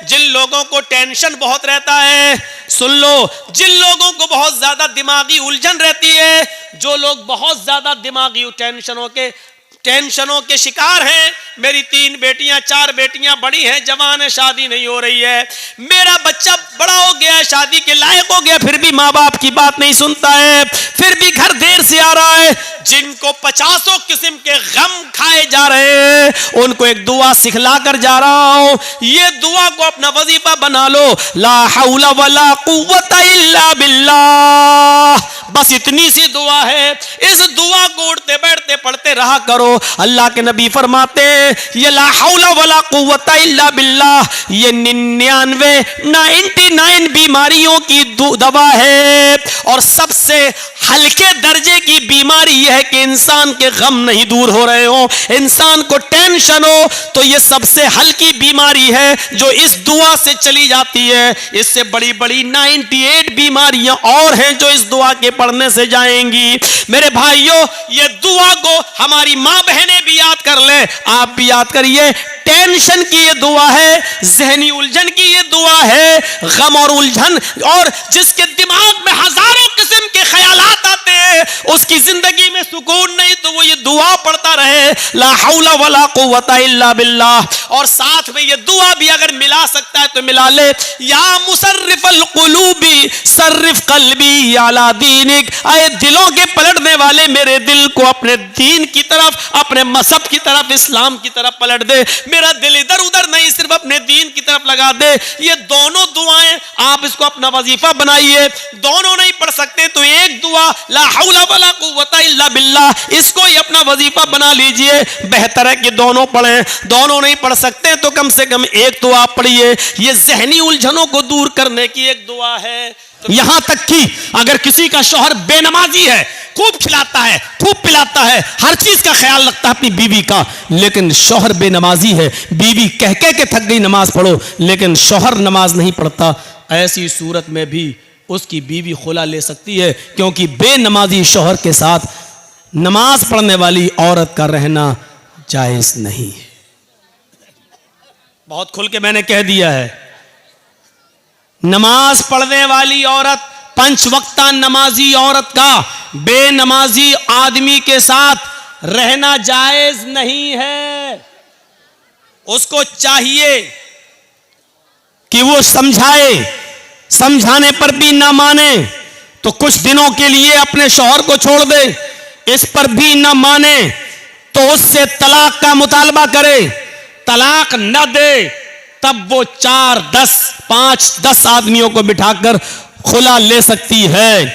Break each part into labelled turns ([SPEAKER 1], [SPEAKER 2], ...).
[SPEAKER 1] जिन लोगों को टेंशन बहुत रहता है, सुन लो, जिन लोगों को बहुत ज्यादा दिमागी उलझन रहती है, जो लोग बहुत ज्यादा दिमागी टेंशनों के शिकार हैं, मेरी 3 बेटियां 4 बेटियां बड़ी हैं, जवान है, शादी नहीं हो रही है, मेरा बच्चा बड़ा हो गया है, शादी के लायक हो गया, फिर भी माँ बाप की बात नहीं सुनता है, फिर भी घर देर से आ रहा है, जिनको 50 किस्म के गम खाए जा रहे हैं, उनको एक दुआ सिखला कर जा रहा हूं। ये दुआ को अपना वजीफा बना लो, ला हौला वला कुव्वता इल्ला बिल्लाह। बस इतनी सी दुआ है, इस दुआ को उठते बैठते पढ़ते रहा करो। अल्लाह के नबी फरमाते हैं, ये ला हौला वला कुव्वता इल्ला बिल्लाह, ये 99 बीमारियों की दवा है, और सबसे हल्के दर्जे की बीमारी यह है कि इंसान के गम नहीं दूर हो रहे हो, इंसान को टेंशन हो, तो यह सबसे हल्की बीमारी है जो इस दुआ से चली जाती है। इससे बड़ी बड़ी 98 बीमारियां और हैं जो इस दुआ के पढ़ने से जाएंगी। मेरे भाइयों, यह दुआ को हमारी मां बहनें भी याद कर ले, आप भी याद करिए। टेंशन की ये दुआ है, जहनी उलझन की ये दुआ है, गम और उलझन, और जिसके दिमाग में हजारों किस्म के ख्यालात आते हैं, उसकी जिंदगी में सुकून नहीं, तो वो ये दुआ पढ़ता रहे, ला हौला वला कुव्वता इल्ला बिल्लाह। और साथ में ये दुआ भी अगर मिला सकता है तो मिला ले, या मुसर्रिफल कुलूबी सर्रिफ कल्बी अला दीनिक, आए दिलों के पलटने वाले, मेरे दिल को अपने दीन की तरफ, अपने मजहब की तरफ, इस्लाम की तरफ पलट दे, मेरा दिल इधर उधर नहीं, सिर्फ अपने दीन की तरफ लगा दे। ये दोनों दुआएं आप इसको अपना वजीफा बनाइए। दोनों नहीं पढ़ सकते तो एक दुआ ला हौला वला कुव्वता इल्ला बिल्लाह, इसको ही अपना वजीफा बना लीजिए। बेहतर है कि दोनों पढ़ें, दोनों नहीं पढ़ सकते तो कम से कम एक दुआ पढ़िए। ये जहनी उलझनों को दूर करने की एक दुआ है। यहां तक कि अगर किसी का शौहर बेनमाजी है, खूब खिलाता है, खूब पिलाता है, हर चीज का ख्याल रखता है अपनी बीवी का, लेकिन शौहर बेनमाजी है, बीवी कह कह के थक गई नमाज पढ़ो, लेकिन शौहर नमाज नहीं पढ़ता, ऐसी सूरत में भी उसकी बीवी खुला ले सकती है, क्योंकि बेनमाजी शौहर के साथ नमाज पढ़ने वाली औरत का रहना जायज नहीं है। बहुत खुल के मैंने कह दिया है, नमाज पढ़ने वाली औरत, 5 वक्ता नमाजी औरत का बेनमाजी आदमी के साथ रहना जायज नहीं है। उसको चाहिए कि वो समझाए, समझाने पर भी ना माने तो कुछ दिनों के लिए अपने शौहर को छोड़ दे, इस पर भी ना माने तो उससे तलाक का मुतालबा करे, तलाक न दे तब वो 4, 10, 5, 10 आदमियों को बिठाकर खुला ले सकती है।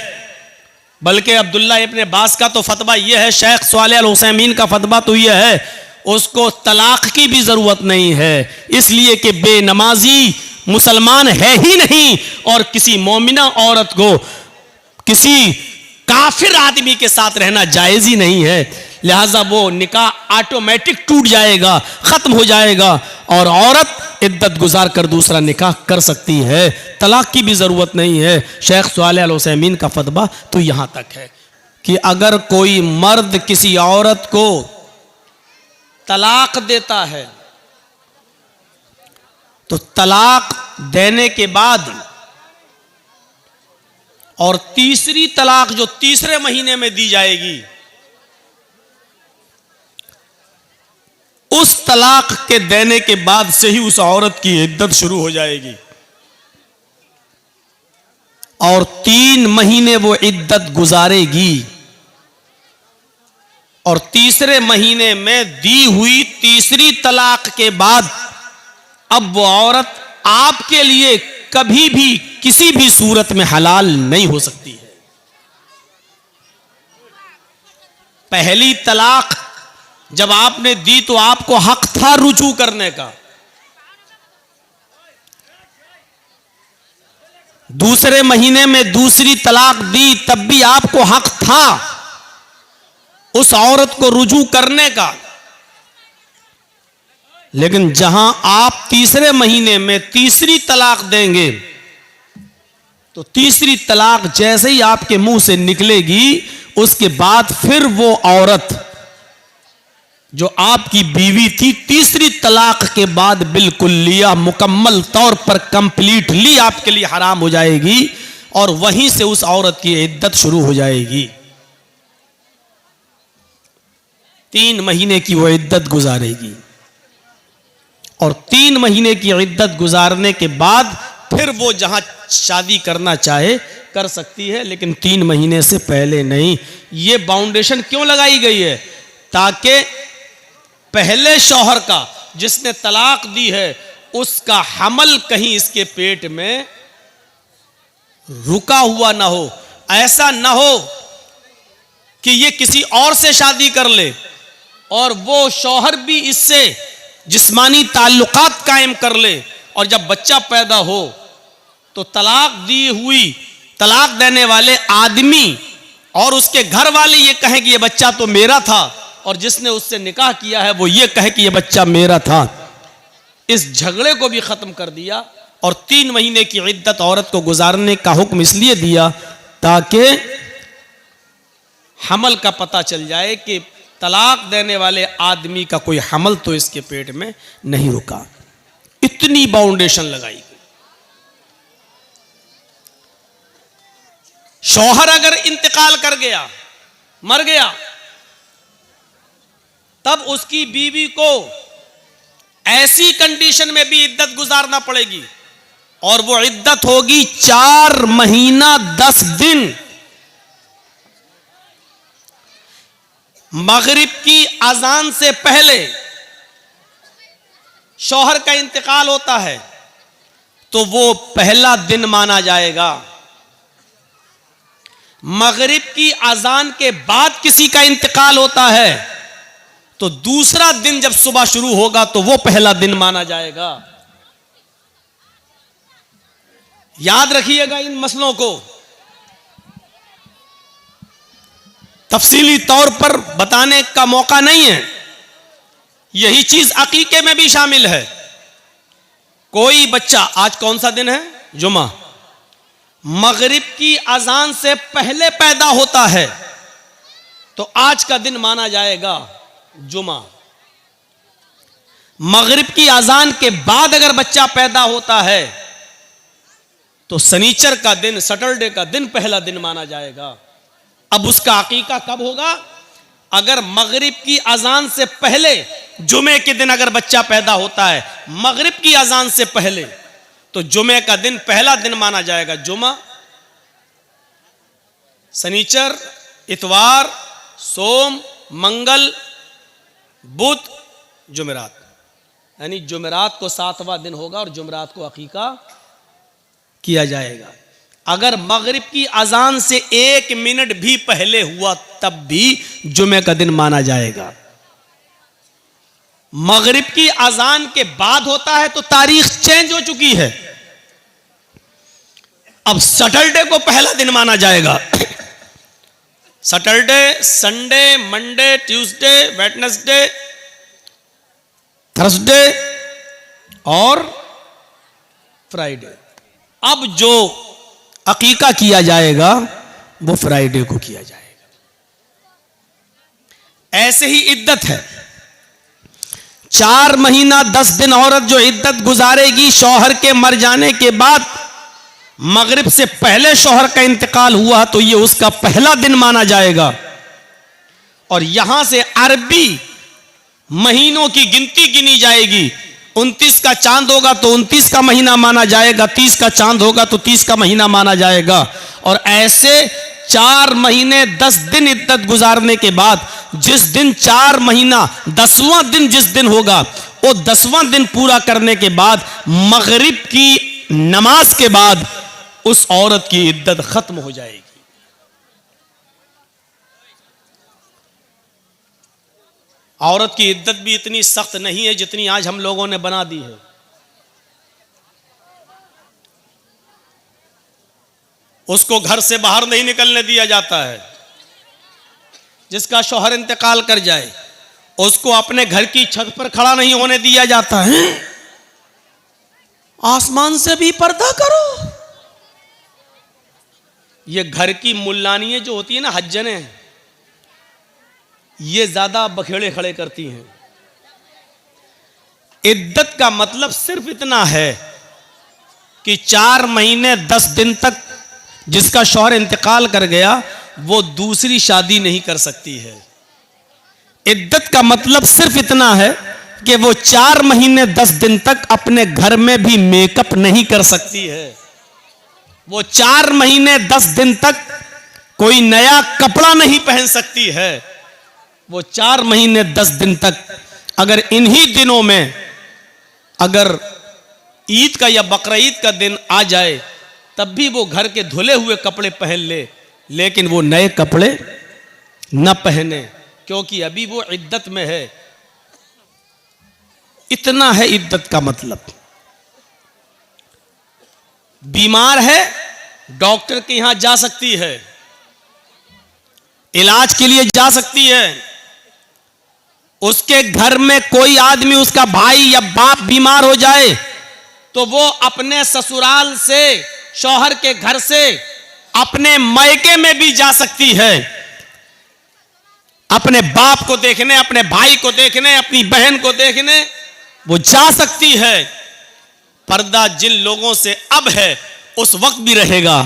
[SPEAKER 1] बल्कि अब्दुल्ला इब्न अब्बास का तो फतवा यह है, शेख सालेह अल हुसैमीन का फतवा तो यह है, उसको तलाक की भी जरूरत नहीं है, इसलिए कि बेनमाजी मुसलमान है ही नहीं, और किसी मोमिना औरत को किसी काफिर आदमी के साथ रहना जायज ही नहीं है, लिहाजा वो निकाह ऑटोमेटिक टूट जाएगा, खत्म हो जाएगा, और औरत इद्दत गुजार कर दूसरा निकाह कर सकती है, तलाक की भी जरूरत नहीं है। शेख सालेह अल हुसैमीन का फतवा तो यहां तक है कि अगर कोई मर्द किसी औरत को तलाक देता है तो तलाक देने के बाद और तीसरी तलाक जो तीसरे महीने में दी जाएगी, उस तलाक के देने के बाद से ही उस औरत की इद्दत शुरू हो जाएगी, और 3 महीने वो इद्दत गुजारेगी, और तीसरे महीने में दी हुई तीसरी तलाक के बाद अब वो औरत आपके लिए कभी भी किसी भी सूरत में हलाल नहीं हो सकती है। पहली तलाक जब आपने दी तो आपको हक था रुजू करने का, दूसरे महीने में दूसरी तलाक दी तब भी आपको हक था उस औरत को रुजू करने का, लेकिन जहां आप तीसरे महीने में तीसरी तलाक देंगे तो तीसरी तलाक जैसे ही आपके मुंह से निकलेगी उसके बाद फिर वो औरत जो आपकी बीवी थी, तीसरी तलाक के बाद बिल्कुल लिया मुकम्मल तौर पर कंप्लीटली आपके लिए हराम हो जाएगी और वहीं से उस औरत की इद्दत शुरू हो जाएगी। 3 महीने की वो इद्दत गुजारेगी और 3 महीने की इद्दत गुजारने के बाद फिर वो जहां शादी करना चाहे कर सकती है, लेकिन 3 महीने से पहले नहीं। ये बाउंडेशन क्यों लगाई गई है? ताकि पहले शौहर का जिसने तलाक दी है उसका हमल कहीं इसके पेट में रुका हुआ ना हो। ऐसा ना हो कि ये किसी और से शादी कर ले और वो शौहर भी इससे जिस्मानी ताल्लुकात कायम कर ले और जब बच्चा पैदा हो तो तलाक देने वाले आदमी और उसके घर वाले ये कहें कि ये बच्चा तो मेरा था और जिसने उससे निकाह किया है वो ये कहे कि ये बच्चा मेरा था। इस झगड़े को भी खत्म कर दिया और 3 महीने की इद्दत औरत को गुजारने का हुक्म इसलिए दिया ताकि हमल का पता चल जाए कि तलाक देने वाले आदमी का कोई हमल तो इसके पेट में नहीं रुका। इतनी बाउंडेशन लगाई गई। शौहर अगर इंतकाल कर गया, मर गया, तब उसकी बीवी को ऐसी कंडीशन में भी इद्दत गुजारना पड़ेगी और वो इद्दत होगी 4 महीना 10 दिन। मगरिब की अजान से पहले शौहर का इंतकाल होता है तो वो पहला दिन माना जाएगा। मगरिब की अजान के बाद किसी का इंतकाल होता है तो दूसरा दिन जब सुबह शुरू होगा तो वो पहला दिन माना जाएगा। याद रखिएगा इन मसलों को। तफसीली तौर पर बताने का मौका नहीं है। यही चीज अकीके में भी शामिल है। कोई बच्चा, आज कौन सा दिन है? जुमा। मगरिब की अजान से पहले पैदा होता है तो आज का दिन माना जाएगा जुमा। मगरिब की अजान के बाद अगर बच्चा पैदा होता है तो सनीचर का दिन, सैटरडे का दिन पहला दिन माना जाएगा। अब उसका अकीका कब होगा? अगर मगरिब की अजान से पहले जुमे के दिन अगर बच्चा पैदा होता है, मगरिब की अजान से पहले, तो जुमे का दिन पहला दिन माना जाएगा जुमा। सनीचर, इतवार, सोम, मंगल, बुध, जुमेरात, यानी जुमेरात को 7वां दिन होगा और जुमेरात को अकीका किया जाएगा। अगर मगरिब की अजान से 1 मिनट भी पहले हुआ तब भी जुमे का दिन माना जाएगा। मगरिब की अजान के बाद होता है तो तारीख चेंज हो चुकी है। अब सैटरडे को पहला दिन माना जाएगा। Saturday, Sunday, Monday, Tuesday, Wednesday, Thursday और फ्राइडे। अब जो अकीका किया जाएगा वो फ्राइडे को किया जाएगा। ऐसे ही इद्दत है। 4 महीना 10 दिन औरत जो इद्दत गुजारेगी शौहर के मर जाने के बाद, मगरिब से पहले शौहर का इंतकाल हुआ तो ये उसका पहला दिन माना जाएगा और यहां से अरबी महीनों की गिनती गिनी जाएगी। 29 का चांद होगा तो 29 का महीना माना जाएगा, 30 का चांद होगा तो 30 का महीना माना जाएगा और ऐसे 4 महीने 10 दिन इद्दत गुजारने के बाद जिस दिन 4 महीना 10वां दिन जिस दिन होगा वो 10वां दिन पूरा करने के बाद मगरिब की नमाज के बाद उस औरत की इद्दत खत्म हो जाएगी। औरत की इद्दत भी इतनी सख्त नहीं है जितनी आज हम लोगों ने बना दी है। उसको घर से बाहर नहीं निकलने दिया जाता है। जिसका शौहर इंतकाल कर जाए उसको अपने घर की छत पर खड़ा नहीं होने दिया जाता है। आसमान से भी पर्दा करो। ये घर की मुल्लानियां जो होती है ना, हज्जने, ये ज्यादा बखेड़े खड़े करती हैं। इद्दत का मतलब सिर्फ इतना है कि 4 महीने 10 दिन तक जिसका शौहर इंतकाल कर गया वो दूसरी शादी नहीं कर सकती है। इद्दत का मतलब सिर्फ इतना है कि वो 4 महीने 10 दिन तक अपने घर में भी मेकअप नहीं कर सकती है। वो 4 महीने 10 दिन तक कोई नया कपड़ा नहीं पहन सकती है। वो 4 महीने 10 दिन तक अगर इन्हीं दिनों में अगर ईद का या बकरा ईद का दिन आ जाए तब भी वो घर के धुले हुए कपड़े पहन ले, लेकिन वो नए कपड़े न पहने, क्योंकि अभी वो इद्दत में है। इतना है इद्दत का मतलब। बीमार है, डॉक्टर के यहां जा सकती है, इलाज के लिए जा सकती है। उसके घर में कोई आदमी, उसका भाई या बाप बीमार हो जाए तो वो अपने ससुराल से, शौहर के घर से अपने मायके में भी जा सकती है, अपने बाप को देखने, अपने भाई को देखने, अपनी बहन को देखने वो जा सकती है। पर्दा जिन लोगों से अब है उस वक्त भी रहेगा।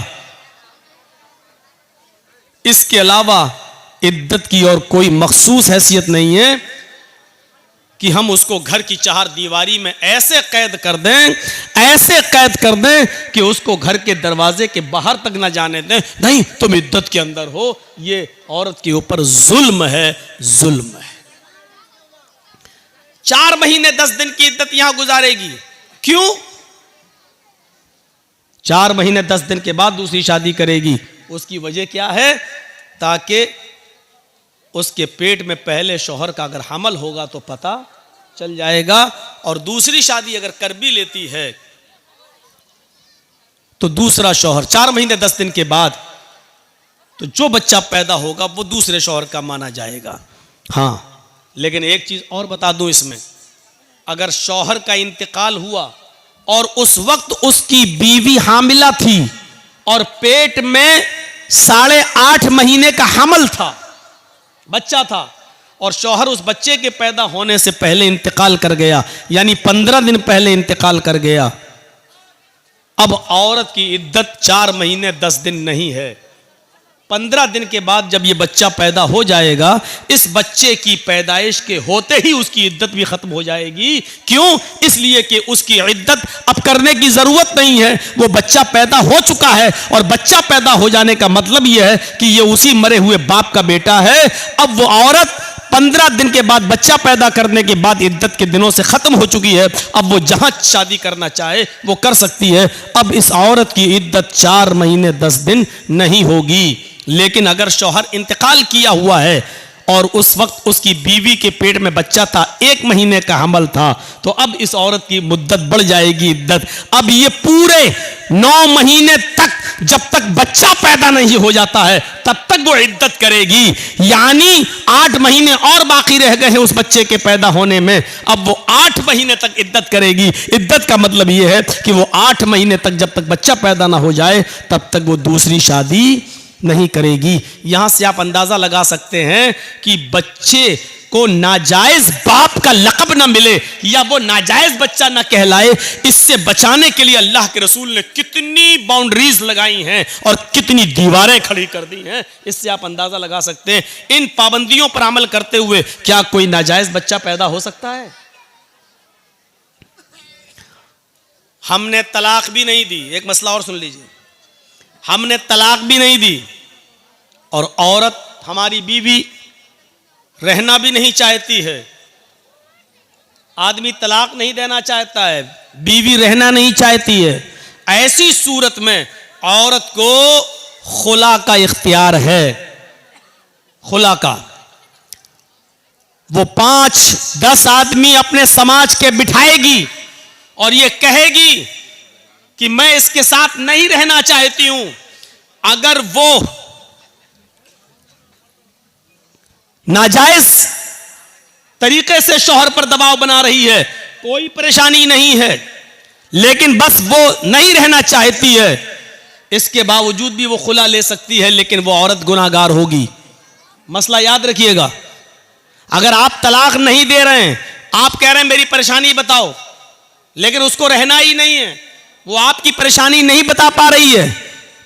[SPEAKER 1] इसके अलावा इद्दत की और कोई मखसूस हैसियत नहीं है कि हम उसको घर की 4 दीवारी में ऐसे कैद कर दें, ऐसे कैद कर दें कि उसको घर के दरवाजे के बाहर तक ना जाने दें। नहीं, तुम इद्दत के अंदर हो। ये औरत के ऊपर जुल्म है, जुल्म है। 4 महीने 10 दिन की इद्दत यहां गुजारेगी। क्यों? 4 महीने 10 दिन के बाद दूसरी शादी करेगी। उसकी वजह क्या है? ताकि उसके पेट में पहले शौहर का अगर हमल होगा तो पता चल जाएगा, और दूसरी शादी अगर कर भी लेती है तो दूसरा शौहर 4 महीने 10 दिन के बाद तो जो बच्चा पैदा होगा वो दूसरे शौहर का माना जाएगा। हां, लेकिन एक चीज और बता दूं इसमें, अगर शौहर का इंतकाल हुआ और उस वक्त उसकी बीवी हामिला थी और पेट में 8.5 महीने का हमल था, बच्चा था, और शौहर उस बच्चे के पैदा होने से पहले इंतकाल कर गया, यानी 15 दिन पहले इंतकाल कर गया, अब औरत की इद्दत 4 महीने 10 दिन नहीं है। 15 दिन के बाद जब ये बच्चा पैदा हो जाएगा, इस बच्चे की पैदाइश के होते ही उसकी इद्दत भी खत्म हो जाएगी। क्यों? इसलिए कि उसकी इद्दत अब करने की जरूरत नहीं है, वो बच्चा पैदा हो चुका है, और बच्चा पैदा हो जाने का मतलब यह है कि ये उसी मरे हुए बाप का बेटा है। अब वो औरत 15 दिन के बाद, बच्चा पैदा करने के बाद इद्दत के दिनों से खत्म हो चुकी है। अब वो जहां शादी करना चाहे वो कर सकती है। अब इस औरत की इद्दत 4 महीने 10 दिन नहीं होगी। लेकिन अगर शौहर इंतकाल किया हुआ है और उस वक्त उसकी बीवी के पेट में बच्चा था, 1 महीने का हमल था, तो अब इस औरत की मुद्दत बढ़ जाएगी, इद्दत। अब ये पूरे 9 महीने तक, जब तक बच्चा पैदा नहीं हो जाता है तब तक वो इद्दत करेगी। यानी 8 महीने और बाकी रह गए हैं उस बच्चे के पैदा होने में, अब वो 8 महीने तक इद्दत करेगी। इद्दत का मतलब ये है कि वो 8 महीने तक, जब तक बच्चा पैदा ना हो जाए तब तक वो दूसरी शादी नहीं करेगी। यहां से आप अंदाजा लगा सकते हैं कि बच्चे को नाजायज बाप का लक़ब ना मिले या वो नाजायज बच्चा ना कहलाए, इससे बचाने के लिए अल्लाह के रसूल ने कितनी बाउंड्रीज लगाई हैं और कितनी दीवारें खड़ी कर दी हैं। इससे आप अंदाजा लगा सकते हैं इन पाबंदियों पर अमल करते हुए क्या कोई नाजायज बच्चा पैदा हो सकता है? हमने तलाक भी नहीं दी, एक मसला और सुन लीजिए, हमने तलाक भी नहीं दी और औरत, हमारी बीवी रहना भी नहीं चाहती है। आदमी तलाक नहीं देना चाहता है, बीवी रहना नहीं चाहती है। ऐसी सूरत में औरत को खुला का इख्तियार है, खुला का। वो 5-10 आदमी अपने समाज के बिठाएगी और ये कहेगी कि मैं इसके साथ नहीं रहना चाहती हूं। अगर वो नाजायज तरीके से शौहर पर दबाव बना रही है, कोई परेशानी नहीं है, लेकिन बस वो नहीं रहना चाहती है, इसके बावजूद भी वो खुला ले सकती है, लेकिन वो औरत गुनाहगार होगी। मसला याद रखिएगा, अगर आप तलाक नहीं दे रहे हैं, आप कह रहे हैं मेरी परेशानी बताओ, लेकिन उसको रहना ही नहीं है, वो आपकी परेशानी नहीं बता पा रही है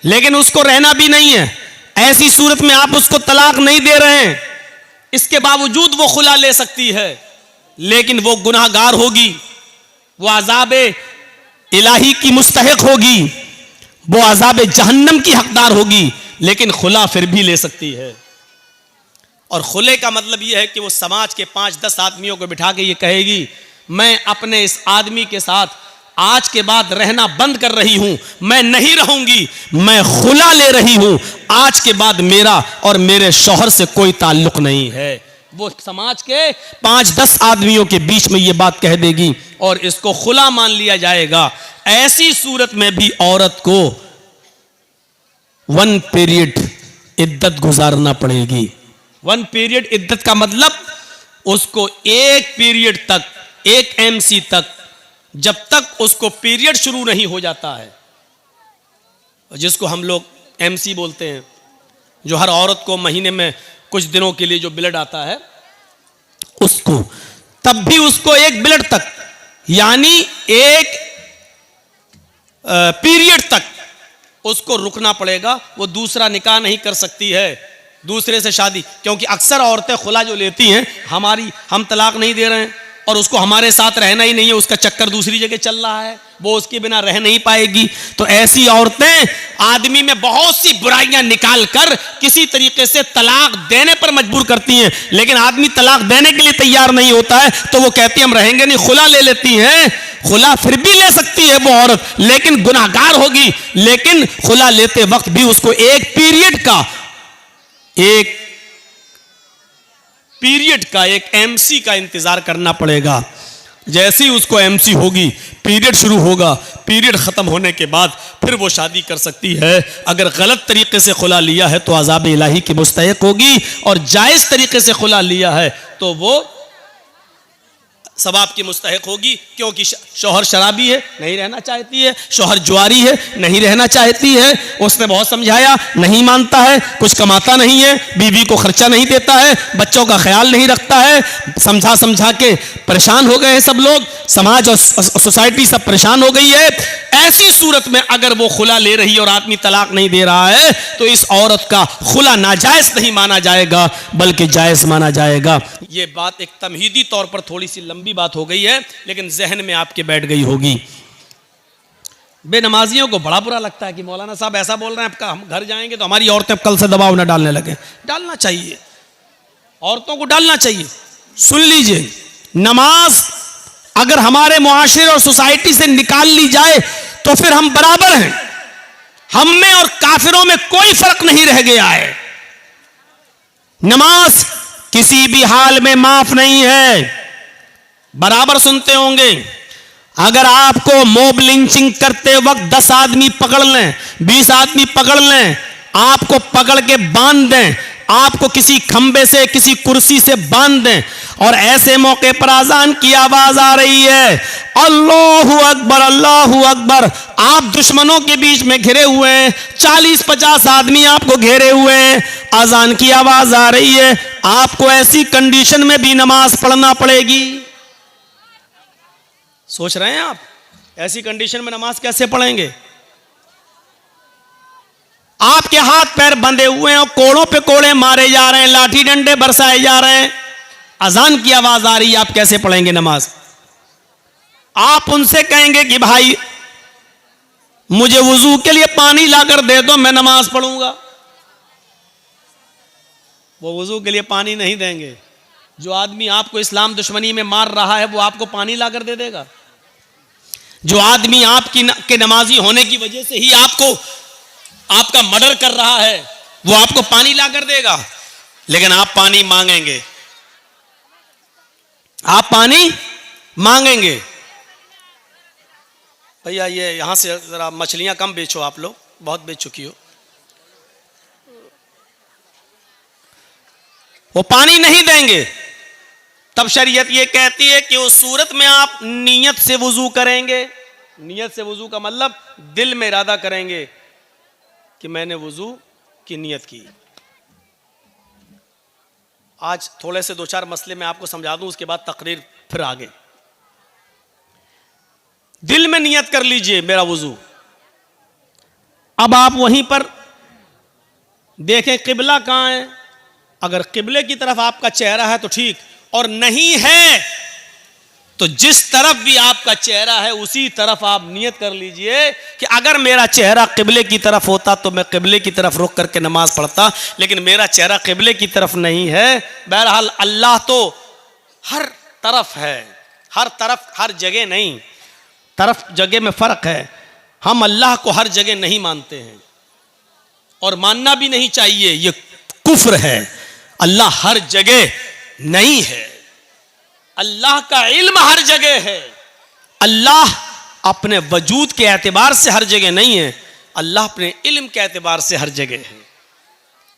[SPEAKER 1] लेकिन उसको रहना भी नहीं है, ऐसी सूरत में आप उसको तलाक नहीं दे रहे हैं, इसके बावजूद वो खुला ले सकती है, लेकिन वो गुनाहगार होगी, वो अज़ाब इलाही की मुस्तहिक होगी, वो अज़ाब जहन्नम की हकदार होगी, लेकिन खुला फिर भी ले सकती है। और खुले का मतलब यह है कि वो समाज के 5-10 आदमियों को बिठा के ये कहेगी मैं अपने इस आदमी के साथ आज के बाद रहना बंद कर रही हूं, मैं नहीं रहूंगी, मैं खुला ले रही हूं, आज के बाद मेरा और मेरे शौहर से कोई ताल्लुक नहीं है। वो समाज के 5-10 आदमियों के बीच में ये बात कह देगी और इसको खुला मान लिया जाएगा। ऐसी सूरत में भी औरत को 1 पीरियड इद्दत गुजारना पड़ेगी। 1 पीरियड इद्दत का मतलब उसको 1 पीरियड तक, 1 MC तक, जब तक उसको पीरियड शुरू नहीं हो जाता है, जिसको हम लोग MC बोलते हैं, जो हर औरत को महीने में कुछ दिनों के लिए जो ब्लड आता है उसको, तब भी उसको 1 ब्लड तक यानी 1 पीरियड तक उसको रुकना पड़ेगा। वो दूसरा निकाह नहीं कर सकती है, दूसरे से शादी, क्योंकि अक्सर औरतें खुला जो लेती हैं, हम तलाक नहीं दे रहे हैं और उसको हमारे साथ रहना ही नहीं है, उसका चक्कर दूसरी जगह चल रहा है, वो उसके बिना रह नहीं पाएगी। तो ऐसी औरतें आदमी में बहुत सी बुराइयां निकाल कर किसी तरीके से तलाक देने पर मजबूर करती हैं, लेकिन आदमी तलाक देने के लिए तैयार नहीं होता है तो वो कहती है हम रहेंगे नहीं, खुला ले लेती हैं। खुला फिर भी ले सकती है वो औरत, लेकिन गुनाहगार होगी, लेकिन खुला लेते वक्त भी उसको 1 पीरियड का, एक MC का इंतजार करना पड़ेगा। जैसे ही उसको MC होगी, पीरियड शुरू होगा, पीरियड खत्म होने के बाद फिर वो शादी कर सकती है। अगर गलत तरीके से खुला लिया है तो अज़ाब इलाही की मुस्तहिक होगी, और जायज तरीके से खुला लिया है तो वो सवाब की मुस्तहिक होगी, क्योंकि शौहर शराबी है, नहीं रहना चाहती है, शौहर जुआरी है, नहीं रहना चाहती है, उसने बहुत समझाया, नहीं मानता है, कुछ कमाता नहीं है, बीवी को खर्चा नहीं देता है, बच्चों का ख्याल नहीं रखता है, समझा समझा के परेशान हो गए हैं सब लोग, समाज और सोसाइटी सब परेशान हो गई है। ऐसी सूरत में अगर वो खुला ले रही है और आदमी तलाक नहीं दे रहा है तो इस औरत का खुला नाजायज नहीं माना जाएगा, बल्कि जायज माना जाएगा। ये बात एक तमहीदी तौर पर थोड़ी सी लंबी बात हो गई है, लेकिन जहन में आपके बैठ गई होगी। बेनमाजियों को बड़ा बुरा लगता है कि मौलाना साहब ऐसा बोल रहे हैं, हम घर जाएंगे तो हमारी औरतें कल से दबाव न डालने लगे। डालना चाहिए, औरतों को डालना चाहिए। सुन लीजिए, नमाज अगर हमारे मुआशरे और सोसाइटी से निकाल ली जाए तो फिर हम बराबर हैं, हम में और काफिरों में कोई फर्क नहीं रह गया है। नमाज किसी भी हाल में माफ नहीं है। बराबर सुनते होंगे, अगर आपको मॉब लिंचिंग करते वक्त 10 आदमी पकड़ लें, 20 आदमी पकड़ लें, आपको पकड़ के बांध दें, आपको किसी खंबे से, किसी कुर्सी से बांध दें, और ऐसे मौके पर अजान की आवाज आ रही है, अल्लाहु अकबर अल्लाहु अकबर, आप दुश्मनों के बीच में घिरे हुए हैं, 40-50 आदमी आपको घेरे हुए हैं, अजान की आवाज आ रही है, आपको ऐसी कंडीशन में भी नमाज पढ़ना पड़ेगी। सोच रहे हैं आप, ऐसी कंडीशन में नमाज कैसे पढ़ेंगे? आपके हाथ पैर बंधे हुए हैं और कोड़ों पे कोड़े मारे जा रहे हैं, लाठी डंडे बरसाए जा रहे हैं, अजान की आवाज आ रही है, आप कैसे पढ़ेंगे नमाज? आप उनसे कहेंगे कि भाई मुझे वुजू के लिए पानी लाकर दे दो, मैं नमाज पढ़ूंगा। वो वुजू के लिए पानी नहीं देंगे। जो आदमी आपको इस्लाम दुश्मनी में मार रहा है वो आपको पानी लाकर दे देगा? जो आदमी आपके नमाजी होने की वजह से ही आपका मर्डर कर रहा है वो आपको पानी लाकर देगा? लेकिन आप पानी मांगेंगे, आप पानी मांगेंगे। भैया ये यहां से जरा मछलियां कम बेचो, आप लोग बहुत बेच चुकी हो। वो पानी नहीं देंगे। तब शरीयत ये कहती है कि उस सूरत में आप नियत से वुजू करेंगे। नियत से वुजू का मतलब दिल में इरादा करेंगे कि मैंने वुजू की नियत की। आज थोड़े से 2-4 मसले मैं आपको समझा दूं, उसके बाद तकरीर फिर आगे। दिल में नियत कर लीजिए मेरा वुजू। अब आप वहीं पर देखें किबला कहां है। अगर किबले की तरफ आपका चेहरा है तो ठीक, और नहीं है तो जिस तरफ भी आपका चेहरा है उसी तरफ आप नियत कर लीजिए कि अगर मेरा चेहरा किबले की तरफ होता तो मैं किबले की तरफ रुक करके नमाज पढ़ता, लेकिन मेरा चेहरा किबले की तरफ नहीं है। बहरहाल अल्लाह तो हर तरफ है, हर तरफ, हर जगह नहीं, तरफ जगह में फर्क है। हम अल्लाह को हर जगह नहीं मानते हैं और मानना भी नहीं चाहिए, ये कुफ्र है। अल्लाह हर जगह नहीं है, अल्लाह का इल्म हर जगह है। अल्लाह अपने वजूद के एतबार से हर जगह नहीं है, अल्लाह अपने इल्म के एतबार से हर जगह है।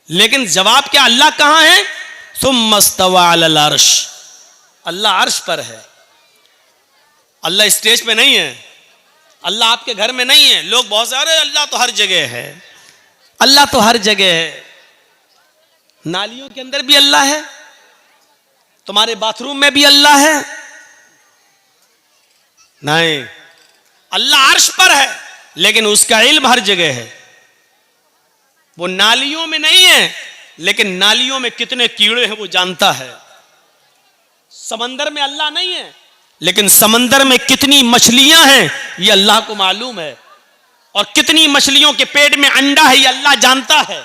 [SPEAKER 1] लेकिन जवाब क्या, अल्लाह कहां है? सुम्मस्तवा अलल अर्श, अल्लाह अर्श पर है। अल्लाह स्टेज पे नहीं है, अल्लाह आपके घर में नहीं है। लोग बहुत सारे, अल्लाह तो हर जगह है, अल्लाह तो हर जगह है। नालियों के अंदर भी अल्लाह है, तुम्हारे बाथरूम में भी अल्लाह है। नहीं, अल्लाह अर्श पर है, लेकिन उसका इल्म हर जगह है। वो नालियों में नहीं है, लेकिन नालियों में कितने कीड़े हैं वो जानता है। समंदर में अल्लाह नहीं है, लेकिन समंदर में कितनी मछलियां हैं ये अल्लाह को मालूम है, और कितनी मछलियों के पेट में अंडा है ये अल्लाह जानता है।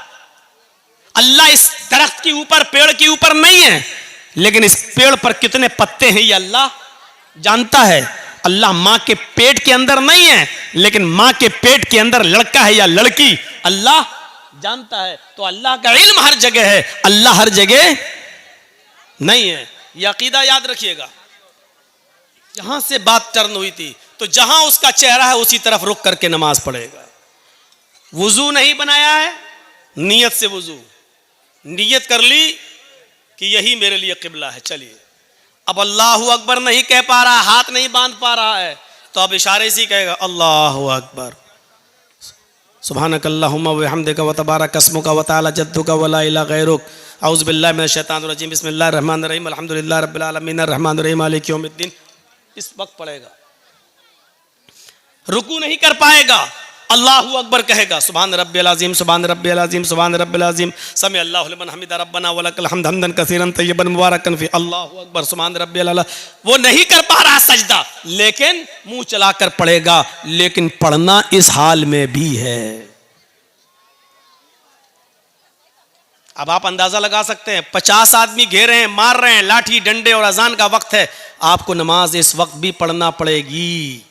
[SPEAKER 1] अल्लाह इस दरख्त के ऊपर, पेड़ के ऊपर नहीं है, लेकिन इस पेड़ पर कितने पत्ते हैं ये अल्लाह जानता है। अल्लाह मां के पेट के अंदर नहीं है, लेकिन मां के पेट के अंदर लड़का है या लड़की अल्लाह जानता है। तो अल्लाह का इल्म हर जगह है, अल्लाह हर जगह नहीं है। यह अकीदा याद रखिएगा। जहां से बात टर्न हुई थी, तो जहां उसका चेहरा है उसी तरफ रुक करके नमाज पढ़ेगा। वुजू नहीं बनाया है, नियत से वुजू, नियत कर ली कि यही मेरे लिए किबला है। चलिए, अब अल्लाहु अकबर नहीं कह पा रहा, हाथ नहीं बांध पा रहा है, तो अब इशारे से ही कहेगा अल्लाहु अकबर, सुब्हानकल्लाहुम्मा व बिहम्दिका व तबारक अस्मुका व तआला जद्दुका व ला इलाहा गैरुक, औज़ु बिल्लाहि मिनश शैतानिर रजीम, बिस्मिल्लाहिर रहमानिर रहीम, अल्हम्दुलिल्लाहि रब्बिल आलमीन, अर्रहमानिर रहीम, मालिक यौमिद्दीन। इस वक्त पढ़ेगा, रुकू नहीं कर पाएगा, अल्लाहु अकबर कहेगा, सुभान रब्बियल अज़ीम, सुभान रब्बियल अज़ीम, सुभान रब्बियल अज़ीम, समी अल्लाहु लिमन हमिदा, रब्बना व लकल हम्द, हम्दन कसीरन तय्यबन मुबारकन फी, अल्लाहु अकबर, सुभान रब्बियल अला। वो नहीं कर पा रहा सजदा, लेकिन मुंह चलाकर पढ़ेगा, लेकिन पढ़ना इस हाल में भी है। अब आप अंदाजा लगा सकते हैं, 50 आदमी घेरे हैं, मार रहे हैं, लाठी डंडे, और अजान का वक्त है, आपको नमाज इस वक्त भी पढ़ना पड़ेगी।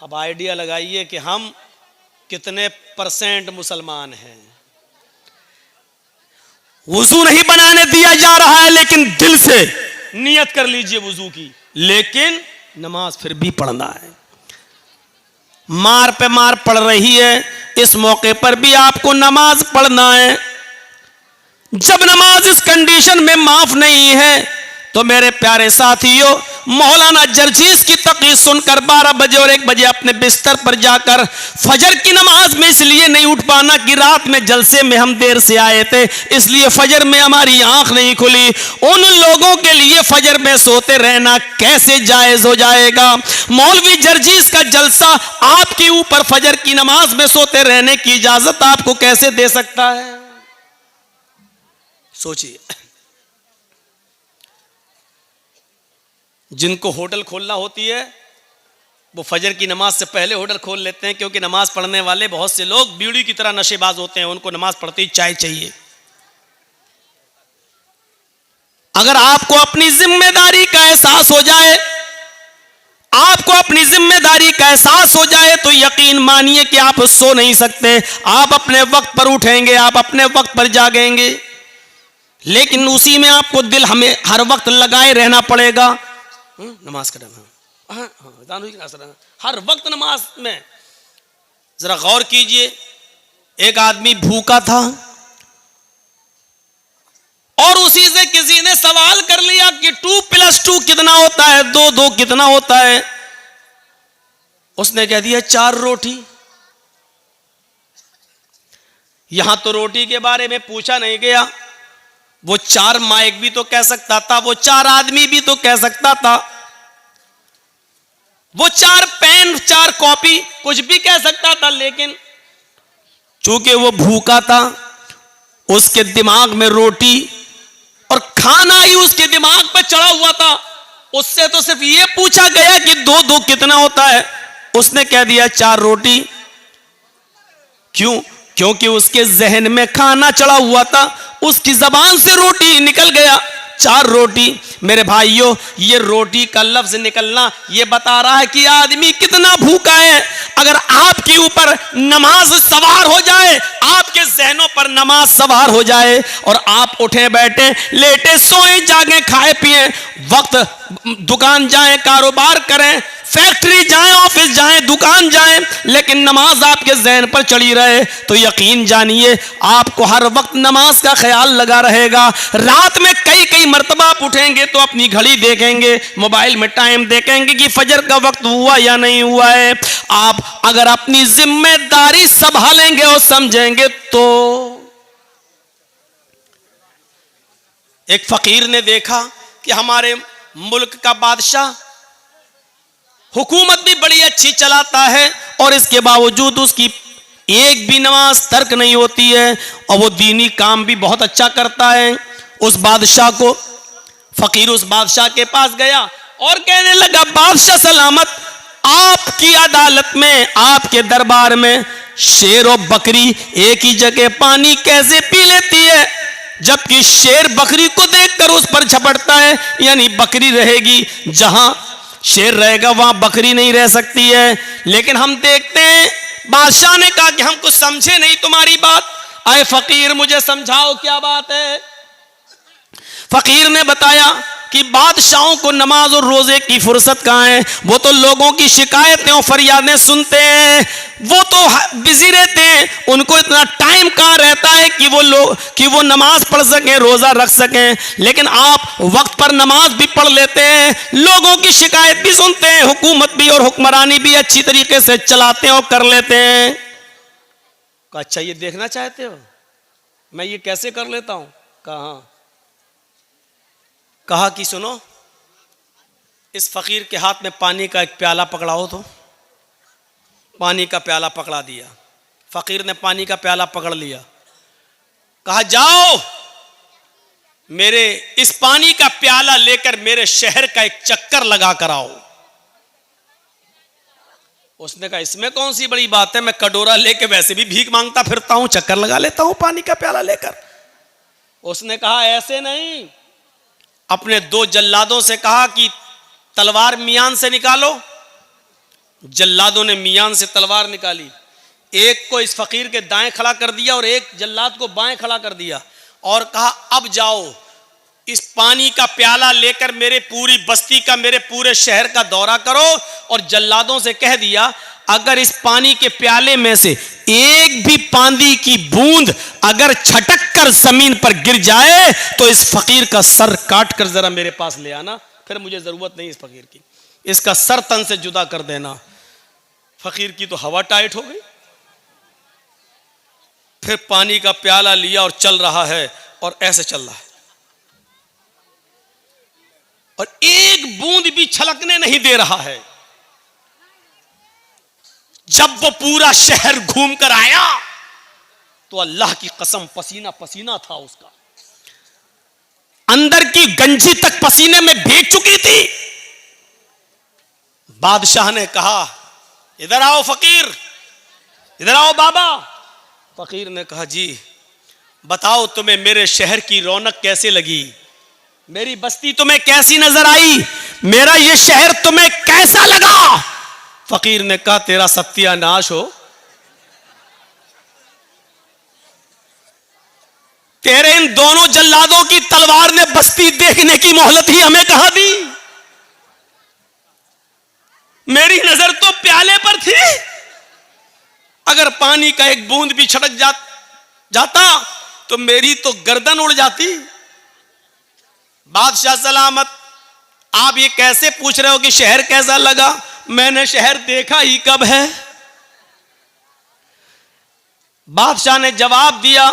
[SPEAKER 1] अब आइडिया लगाइए कि हम कितने % मुसलमान हैं। वुजू नहीं बनाने दिया जा रहा है, लेकिन दिल से नियत कर लीजिए वुजू की, लेकिन नमाज फिर भी पढ़ना है। मार पे मार पड़ रही है, इस मौके पर भी आपको नमाज पढ़ना है। जब नमाज इस कंडीशन में माफ नहीं है, तो मेरे प्यारे साथियों, मौलाना जर्जीस की तकरीर सुनकर 12 बजे और 1 बजे अपने बिस्तर पर जाकर फजर की नमाज में इसलिए नहीं उठ पाना कि रात में जलसे में हम देर से आए थे, इसलिए फजर में हमारी आंख नहीं खुली। उन लोगों के लिए फजर में सोते रहना कैसे जायज हो जाएगा? मौलवी जर्जीस का जलसा आपके ऊपर फजर की नमाज में सोते रहने की इजाजत आपको कैसे दे सकता है? सोचिए। जिनको होटल खोलना होती है वो फजर की नमाज से पहले होटल खोल लेते हैं, क्योंकि नमाज पढ़ने वाले बहुत से लोग बीड़ी की तरह नशेबाज होते हैं, उनको नमाज पढ़ते ही चाय चाहिए। अगर आपको अपनी जिम्मेदारी का एहसास हो जाए, आपको अपनी जिम्मेदारी का एहसास हो जाए, तो यकीन मानिए कि आप सो नहीं सकते। आप अपने वक्त पर उठेंगे, आप अपने वक्त पर जागेंगे, लेकिन उसी में आपको दिल हमें हर वक्त लगाए रहना पड़ेगा। नमाज का टाइम, हर वक्त नमाज में। जरा गौर कीजिए, एक आदमी भूखा था और उसी से किसी ने सवाल कर लिया कि 2 + 2 कितना होता है, 2 2 कितना होता है? उसने कह दिया 4 रोटी। यहां तो रोटी के बारे में पूछा नहीं गया, वो 4 माइक भी तो कह सकता था, वो 4 आदमी भी तो कह सकता था, वो 4 पेन 4 कॉपी कुछ भी कह सकता था, लेकिन चूंकि वो भूखा था, उसके दिमाग में रोटी और खाना ही उसके दिमाग पे चढ़ा हुआ था। उससे तो सिर्फ ये पूछा गया कि 2-2 कितना होता है, उसने कह दिया 4 रोटी। क्यों? क्योंकि उसके जहन में खाना चढ़ा हुआ था, उसकी जबान से रोटी निकल गया, 4 रोटी। मेरे भाइयों, ये रोटी का लफ्ज निकलना ये बता रहा है कि आदमी कितना भूखा है। अगर आपके ऊपर नमाज सवार हो जाए, आपके जहनों पर नमाज सवार हो जाए और आप उठे बैठे लेटे सोए जागे खाए पिए, वक्त दुकान जाएं, कारोबार करें, फैक्ट्री जाएं, ऑफिस जाएं, दुकान जाएं, लेकिन नमाज आपके जहन पर चढ़ी रहे, तो यकीन जानिए आपको हर वक्त नमाज का ख्याल लगा रहेगा। रात में कई कई मर्तबा आप उठेंगे तो अपनी घड़ी देखेंगे, मोबाइल में टाइम देखेंगे कि फजर का वक्त हुआ या नहीं हुआ है। आप अगर अपनी जिम्मेदारी संभालेंगे और समझेंगे तो। एक फकीर ने देखा कि हमारे मुल्क का बादशाह हुकूमत भी बड़ी अच्छी चलाता है और इसके बावजूद उसकी एक भी नमाज तर्क नहीं होती है, और वो दीनी काम भी बहुत अच्छा करता है। उस बादशाह को फकीर उस बादशाह के पास गया और कहने लगा, बादशाह सलामत, आपकी अदालत में, आपके दरबार में शेर और बकरी एक ही जगह पानी कैसे पी लेती है, जबकि शेर बकरी को देखकर उस पर झपटता है। यानी बकरी रहेगी जहां शेर रहेगा वहां बकरी नहीं रह सकती है। लेकिन हम देखते हैं, बादशाह ने कहा कि हम कुछ समझे नहीं तुम्हारी बात, आए फकीर मुझे समझाओ क्या बात है। फकीर ने बताया कि बादशाहों को नमाज और रोजे की फुर्सत कहाँ है, वो तो लोगों की शिकायतें और फरियादें सुनते हैं, वो तो बिजी रहते हैं, उनको इतना टाइम कहाँ रहता है कि वो नमाज पढ़ सकें, रोजा रख सकें। लेकिन आप वक्त पर नमाज भी पढ़ लेते हैं, लोगों की शिकायत भी सुनते हैं, हुकूमत भी और हुक्मरानी भी अच्छी तरीके से चलाते हैं और कर लेते हैं। अच्छा, ये देखना चाहते हो मैं ये कैसे कर लेता हूं? कहा कि सुनो, इस फकीर के हाथ में पानी का एक प्याला पकड़ाओ। तो पानी का प्याला पकड़ा दिया, फकीर ने पानी का प्याला पकड़ लिया, कहा जाओ मेरे इस पानी का प्याला लेकर मेरे शहर का एक चक्कर लगा कर आओ। उसने कहा इसमें कौन सी बड़ी बात है, मैं कटोरा लेके वैसे भी भीख मांगता फिरता हूं, चक्कर लगा लेता हूं पानी का प्याला लेकर। उसने कहा ऐसे नहीं, अपने 2 जल्लादों से कहा कि तलवार मियान से निकालो। जल्लादों ने मियान से तलवार निकाली, एक को इस फकीर के दाएं खड़ा कर दिया और एक जल्लाद को बाएं खड़ा कर दिया और कहा अब जाओ इस पानी का प्याला लेकर मेरे पूरी बस्ती का, मेरे पूरे शहर का दौरा करो। और जल्लादों से कह दिया अगर इस पानी के प्याले में से एक भी पानी की बूंद अगर छटक कर जमीन पर गिर जाए तो इस फकीर का सर काट कर जरा मेरे पास ले आना, फिर मुझे जरूरत नहीं इस फकीर की, इसका सर तन से जुदा कर देना। फकीर की तो हवा टाइट हो गई, फिर पानी का प्याला लिया और चल रहा है और ऐसे चल रहा है और एक बूंद भी छलकने नहीं दे रहा है। जब वो पूरा शहर घूम कर आया तो अल्लाह की कसम पसीना पसीना था उसका, अंदर की गंजी तक पसीने में भीग चुकी थी। बादशाह ने कहा इधर आओ फकीर, इधर आओ बाबा। फकीर ने कहा जी बताओ तुम्हें मेरे शहर की रौनक कैसे लगी, मेरी बस्ती तुम्हें कैसी नजर आई, मेरा ये शहर तुम्हें कैसा लगा। फकीर ने कहा तेरा सत्यानाश हो, तेरे इन दोनों जल्लादों की तलवार ने बस्ती देखने की मोहलत ही हमें कहां दी, मेरी नजर तो प्याले पर थी, अगर पानी का एक बूंद भी छटक जाता तो मेरी तो गर्दन उड़ जाती। बादशाह सलामत, आप ये कैसे पूछ रहे हो कि शहर कैसा लगा, मैंने शहर देखा ही कब है। बादशाह ने जवाब दिया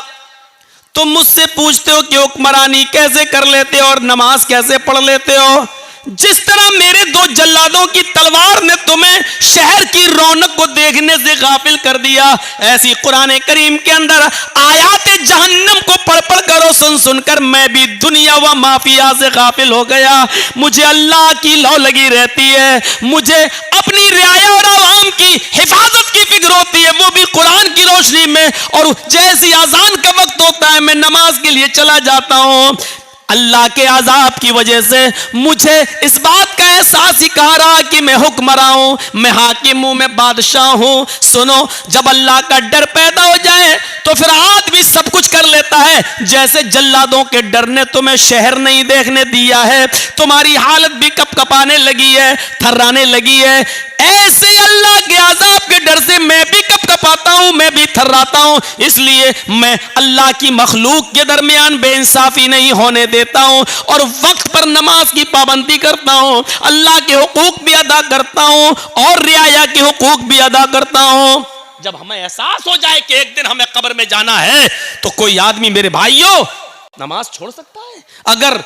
[SPEAKER 1] तुम मुझसे पूछते हो कि हुक्मरानी कैसे कर लेते हो और नमाज कैसे पढ़ लेते हो। जिस तरह मेरे दो जल्लादों की तलवार ने तुम्हें शहर की रौनक को देखने से गाफिल कर दिया, ऐसी कुरान करीम के अंदर आयात जहन्नम को पढ़ पढ़ कर और सुन सुनकर मैं भी दुनिया व माफिया से गाफिल हो गया। मुझे अल्लाह की लौ लगी रहती है, मुझे अपनी रियाया और आवाम की हिफाजत की फिक्र होती है, वो भी कुरान की रोशनी में। और जैसी अजान का वक्त होता है मैं नमाज के लिए चला जाता हूँ। अल्लाह के अजाब की वजह से मुझे इस बात का एहसास ही कहा रहा कि मैं हुक्मरान हूं, मैं हाकिम हूं, मैं बादशाह हूं। सुनो, जब अल्लाह का डर पैदा हो जाए तो फिर आदमी सब कुछ कर लेता है। जैसे जल्लादों के डर ने तुम्हें शहर नहीं देखने दिया है, तुम्हारी हालत भी कपकपाने लगी है, थर्राने लगी है, ऐसे अल्लाह के अजाब के डर से मैं भी कपकपाता हूं, मैं भी थर्राता हूं। इसलिए मैं अल्लाह की मखलूक के दरमियान बेइंसाफी नहीं होने देता हूं और वक्त पर नमाज की पाबंदी करता हूं, अल्लाह के हुकूक भी अदा करता हूं और रियाया के हुकूक भी अदा करता हूं। जब हमें एहसास हो जाए कि एक दिन हमें कब्र में जाना है तो कोई आदमी मेरे भाइयों नमाज छोड़ सकता है? अगर